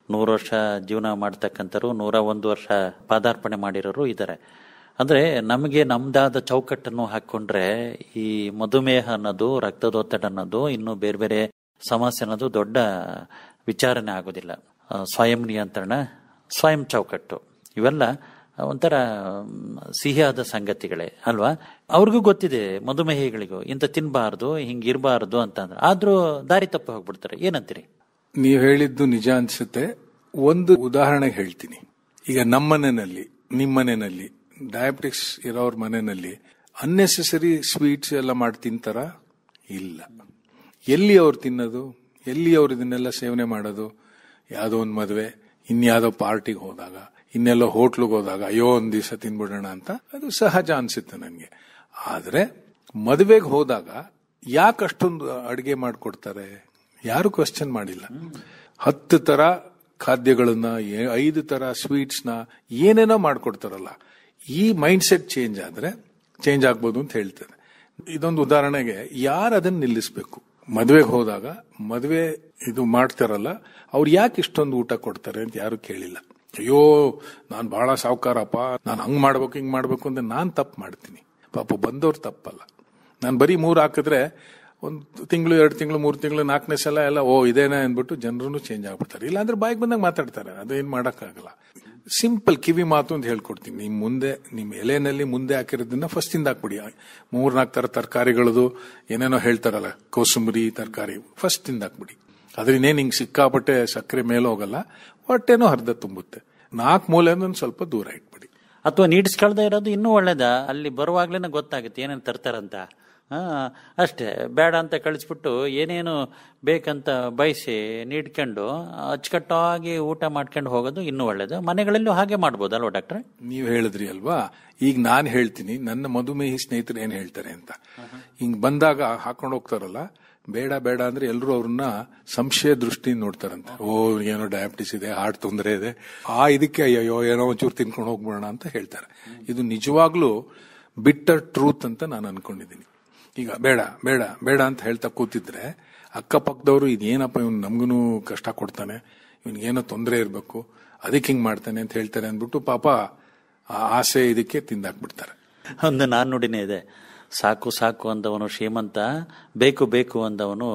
100 ವರ್ಷ ಜೀವನ ಮಾಡ್ತಕ್ಕಂಥವ್ರು, 101 ವರ್ಷ ಪಾದಾರ್ಪಣೆ ಮಾಡಿರೋರು ಇದ್ದಾರೆ. ಅಂದ್ರೆ ನಮಗೆ ನಮ್ದಾದ ಚೌಕಟ್ಟನ್ನು ಹಾಕೊಂಡ್ರೆ ಈ ಮಧುಮೇಹ ಅನ್ನೋದು, ರಕ್ತದೊತ್ತಡ ಅನ್ನೋದು, ಇನ್ನು ಬೇರೆ ಬೇರೆ ಸಮಸ್ಯೆ ಅನ್ನೋದು ದೊಡ್ಡ ವಿಚಾರನೆ ಆಗೋದಿಲ್ಲ. ಸ್ವಯಂ ನಿಯಂತ್ರಣ, ಸ್ವಯಂ ಚೌಕಟ್ಟು ಇವೆಲ್ಲ ಒಂಥರ ಸಿಹಿಯಾದ ಸಂಗತಿಗಳೇ ಅಲ್ವಾ. ಅವ್ರಿಗೂ ಗೊತ್ತಿದೆ, ಮಧುಮೇಹಿಗಳಿಗೂ ಇಂಥ ತಿನ್ಬಾರ್ದು, ಹಿಂಗಿರಬಾರ್ದು ಅಂತಂದ್ರೆ, ಆದ್ರೂ ದಾರಿ ತಪ್ಪಿ ಹೋಗ್ಬಿಡ್ತಾರೆ. ಏನಂತೀರಿ? ನೀವು ಹೇಳಿದ್ದು ನಿಜ ಅನ್ಸುತ್ತೆ. ಒಂದು ಉದಾಹರಣೆ ಹೇಳ್ತೀನಿ. ಈಗ ನಮ್ಮ ಮನೆಯಲ್ಲಿ, ನಿಮ್ಮ ಮನೆಯಲ್ಲಿ, ಡಯಾಬಿಟಿಕ್ಸ್ ಇರೋರ್ ಮನೆಯಲ್ಲಿ ಅನ್ನೆಸೆಸರಿ ಸ್ವೀಟ್ಸ್ ಎಲ್ಲ ಮಾಡಿ ತಿಂತಾರ? ಇಲ್ಲ. ಎಲ್ಲಿ ಅವ್ರು ತಿನ್ನೋದು? ಎಲ್ಲಿ ಅವ್ರು ಇದನ್ನೆಲ್ಲ ಸೇವನೆ ಮಾಡೋದು? ಯಾವುದೋ ಒಂದು ಮದುವೆ, ಇನ್ಯಾವುದೋ ಪಾರ್ಟಿಗೆ ಹೋದಾಗ, ಇನ್ನೆಲ್ಲೋ ಹೋಟ್ಲಿಗೆ ಹೋದಾಗ ಅಯ್ಯೋ ಒಂದ್ ದಿವಸ ತಿನ್ಬಿಡೋಣ ಅಂತ, ಅದು ಸಹಜ ಅನ್ಸುತ್ತೆ ನನಗೆ. ಆದ್ರೆ ಮದುವೆಗೆ ಹೋದಾಗ ಯಾಕೆ ಅಷ್ಟೊಂದು ಅಡಿಗೆ ಮಾಡಿಕೊಡ್ತಾರೆ? ಯಾರು ಕ್ವಶನ್ ಮಾಡಿಲ್ಲ. 10 ತರ ಖಾದ್ಯಗಳನ್ನ, 5 ತರ ಸ್ವೀಟ್ಸ್ ನ ಏನೇನೋ ಮಾಡ್ಕೊಡ್ತಾರಲ್ಲ. ಈ ಮೈಂಡ್ ಸೆಟ್ ಚೇಂಜ್ ಆದ್ರೆ ಚೇಂಜ್ ಆಗ್ಬೋದು ಅಂತ ಹೇಳ್ತಾರೆ. ಇದೊಂದು ಉದಾಹರಣೆಗೆ ಯಾರು ಅದನ್ನ ನಿಲ್ಲಿಸಬೇಕು? ಮದುವೆಗೆ ಹೋದಾಗ ಮದುವೆ ಇದು ಮಾಡ್ತಾರಲ್ಲ, ಅವ್ರು ಯಾಕೆ ಇಷ್ಟೊಂದು ಊಟ ಕೊಡ್ತಾರೆ ಅಂತ ಯಾರು ಕೇಳಿಲ್ಲ. ಅಯ್ಯೋ ನಾನು ಬಹಳ ಸಾವುಕಾರಪ್ಪ, ನಾನು ಹಂಗ್ ಮಾಡ್ಬೇಕು ಹಿಂಗ್ ಮಾಡ್ಬೇಕು ಅಂತ ನಾನ್ ತಪ್ಪು ಮಾಡ್ತೀನಿ. ಪಾಪ ಬಂದವ್ರು ತಪ್ಪಲ್ಲ. ನಾನು ಬರೀ 3 ಹಾಕಿದ್ರೆ 1 ತಿಂಗಳು 2 ತಿಂಗಳು 3 ತಿಂಗಳು 4ನೇ ಸಲ ಎಲ್ಲ ಓ ಇದೇನ ಅಂದ್ಬಿಟ್ಟು ಜನರು ಚೇಂಜ್ ಆಗ್ಬಿಡ್ತಾರೆ. ಇಲ್ಲಾಂದ್ರೆ ಬಾಯಿಗೆ ಬಂದಾಗ ಮಾತಾಡ್ತಾರೆ. ಅದೇನ್ ಮಾಡಕ್ಕಾಗಲ್ಲ. ಸಿಂಪಲ್ ಕಿವಿ ಮಾತು ಅಂತ ಹೇಳ್ಕೊಡ್ತೀನಿ. ನಿಮ್ ಮುಂದೆ, ನಿಮ್ ಎಲೆನಲ್ಲಿ ಮುಂದೆ ಹಾಕಿರೋದನ್ನ ಫಸ್ಟ್ ಇಂದ ಹಾಕ್ಬಿಡಿ. 3-4 ತರ ತರಕಾರಿಗಳದು ಏನೇನೋ ಹೇಳ್ತಾರಲ್ಲ, ಕೋಸಂಬರಿ ತರಕಾರಿ ಫಸ್ಟ್ ಇಂದ ಹಾಕ್ಬಿಡಿ. ಅದ್ರಿಂದೇನು ಹಿಂಗ್ ಸಿಕ್ಕಾಪಟ್ಟೆ ಸಕ್ಕರೆ ಮೇಲೆ ಹೋಗಲ್ಲ, ಹೊಟ್ಟೆನೋ ಅರ್ಧ ತುಂಬುತ್ತೆ. 4 ಮೂಲೆಯಿಂದ ಸ್ವಲ್ಪ ದೂರ ಇಟ್ಬಿಡಿ. ಅಥವಾ ನೀಡಿಸ್ಕೊಳ್ದೇ ಇರೋದು ಇನ್ನೂ ಒಳ್ಳೇದ. ಅಲ್ಲಿ ಬರುವಾಗ್ಲೇನೆ ಗೊತ್ತಾಗುತ್ತೆ ಏನೇನು ತರ್ತಾರಂತ. ಅಷ್ಟೇ, ಬೇಡ ಅಂತ ಕಳಿಸ್ಬಿಟ್ಟು ಏನೇನು ಬೇಕಂತ ಬಯಸಿ ನೀಡ್ಕೊಂಡು ಅಚ್ಚುಕಟ್ಟಾಗಿ ಊಟ ಮಾಡ್ಕೊಂಡು ಹೋಗೋದು ಇನ್ನೂ ಒಳ್ಳೇದು. ಮನೆಗಳಲ್ಲೂ ಹಾಗೆ ಮಾಡ್ಬೋದಲ್ವಾ ಡಾಕ್ಟ್ರೆ? ನೀವು ಹೇಳಿದ್ರಿ ಅಲ್ವಾ, ಈಗ ನಾನು ಹೇಳ್ತೀನಿ ನನ್ನ ಮಧುಮೇಹಿ ಸ್ನೇಹಿತರು ಏನ್ ಹೇಳ್ತಾರೆ ಅಂತ. ಹಿಂಗ್ ಬಂದಾಗ ಹಾಕೊಂಡು ಹೋಗ್ತಾರಲ್ಲ, ಬೇಡ ಬೇಡ ಅಂದ್ರೆ ಎಲ್ಲರೂ ಅವ್ರನ್ನ ಸಂಶಯ ದೃಷ್ಟಿಯಿಂದ ನೋಡ್ತಾರಂತೆ. ಓ ಏನೋ ಡಯಾಬಿಟಿಸ್ ಇದೆ, ಹಾರ್ಟ್ ತೊಂದರೆ ಇದೆ, ಇದಕ್ಕೆ ಅಯ್ಯೋ ಏನೋ ಒಂಚೂರು ತಿನ್ಕೊಂಡು ಹೋಗ್ಬಿಡೋಣ ಅಂತ ಹೇಳ್ತಾರೆ. ಇದು ನಿಜವಾಗ್ಲೂ ಬಿಟ್ಟರ್ ಟ್ರೂತ್ ಅಂತ ನಾನು ಅನ್ಕೊಂಡಿದ್ದೀನಿ. ಈಗ ಬೇಡ ಬೇಡ ಬೇಡ ಅಂತ ಹೇಳ್ತಾ ಕೂತಿದ್ರೆ ಅಕ್ಕಪಕ್ಕದವರು ಇದೇನಪ್ಪ ಇವ್ನು ನಮ್ಗೂ ಕಷ್ಟ ಕೊಡ್ತಾನೆ, ಇವನ್ಗೇನೋ ತೊಂದರೆ ಇರಬೇಕು, ಅದಕ್ಕೆ ಹಿಂಗ್ ಮಾಡ್ತಾನೆ ಅಂತ ಹೇಳ್ತಾರೆ ಅಂದ್ಬಿಟ್ಟು ಪಾಪ ಆಸೆ ಇದಕ್ಕೆ ತಿಂದಾಕ್ಬಿಡ್ತಾರೆ. ಒಂದು ನಾಣ್ಣುಡಿನೇ ಇದೆ, ಸಾಕು ಸಾಕು ಅಂದವನು ಶ್ರೀಮಂತ, ಬೇಕು ಬೇಕು ಅಂದವನು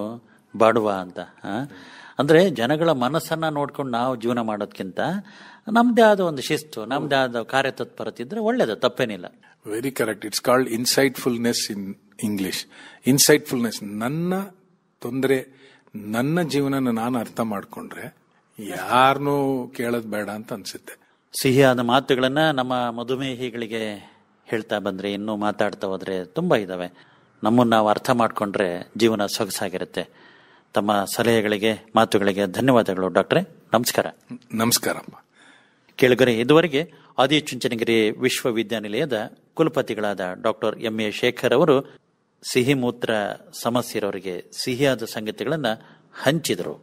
ಬಾಡುವ ಅಂತ. ಅಂದ್ರೆ ಜನಗಳ ಮನಸ್ಸನ್ನ ನೋಡ್ಕೊಂಡು ನಾವು ಜೀವನ ಮಾಡೋದ್ಕಿಂತ ನಮ್ದೇ ಆದ ಒಂದು ಶಿಸ್ತು, ನಮ್ದೇ ಆದ ಕಾರ್ಯತತ್ಪರತೆ ಇದ್ರೆ ಒಳ್ಳೇದು, ತಪ್ಪೇನಿಲ್ಲ. Very correct. It's called insightfulness in English. Insightfulness, ನನ್ನ ತೊಂದರೆ, ನನ್ನ ಜೀವನ ನಾನು ಅರ್ಥ ಮಾಡ್ಕೊಂಡ್ರೆ ಯಾರನ್ನೂ ಕೇಳೋದ್ ಬೇಡ ಅಂತ ಅನ್ಸುತ್ತೆ. ಸಿಹಿಯಾದ ಮಾತುಗಳನ್ನ ನಮ್ಮ ಮಧುಮೇಹಿಗಳಿಗೆ ಹೇಳ್ತಾ ಬಂದ್ರೆ, ಇನ್ನೂ ಮಾತಾಡ್ತಾ ಹೋದ್ರೆ ತುಂಬಾ ಇದಾವೆ. ನಮ್ಮನ್ನು ನಾವು ಅರ್ಥ ಮಾಡ್ಕೊಂಡ್ರೆ ಜೀವನ ಸೊಗಸಾಗಿರುತ್ತೆ. ತಮ್ಮ ಸಲಹೆಗಳಿಗೆ, ಮಾತುಗಳಿಗೆ ಧನ್ಯವಾದಗಳು ಡಾಕ್ಟ್ರೆ. ನಮಸ್ಕಾರ. ನಮಸ್ಕಾರಪ್ಪ. ಕೇಳುಗರೆ, ಇದುವರೆಗೆ ಆದಿಚುಂಚನಗಿರಿ ವಿಶ್ವವಿದ್ಯಾನಿಲಯದ ಕುಲಪತಿಗಳಾದ ಡಾಕ್ಟರ್ ಎಂ.ಎ. ಶೇಖರ್ ಅವರು ಸಿಹಿ ಮೂತ್ರ ಸಮಸ್ಯೆ ಇರೋರಿಗೆ ಸಿಹಿಯಾದ ಸಂಗತಿಗಳನ್ನು ಹಂಚಿದರು.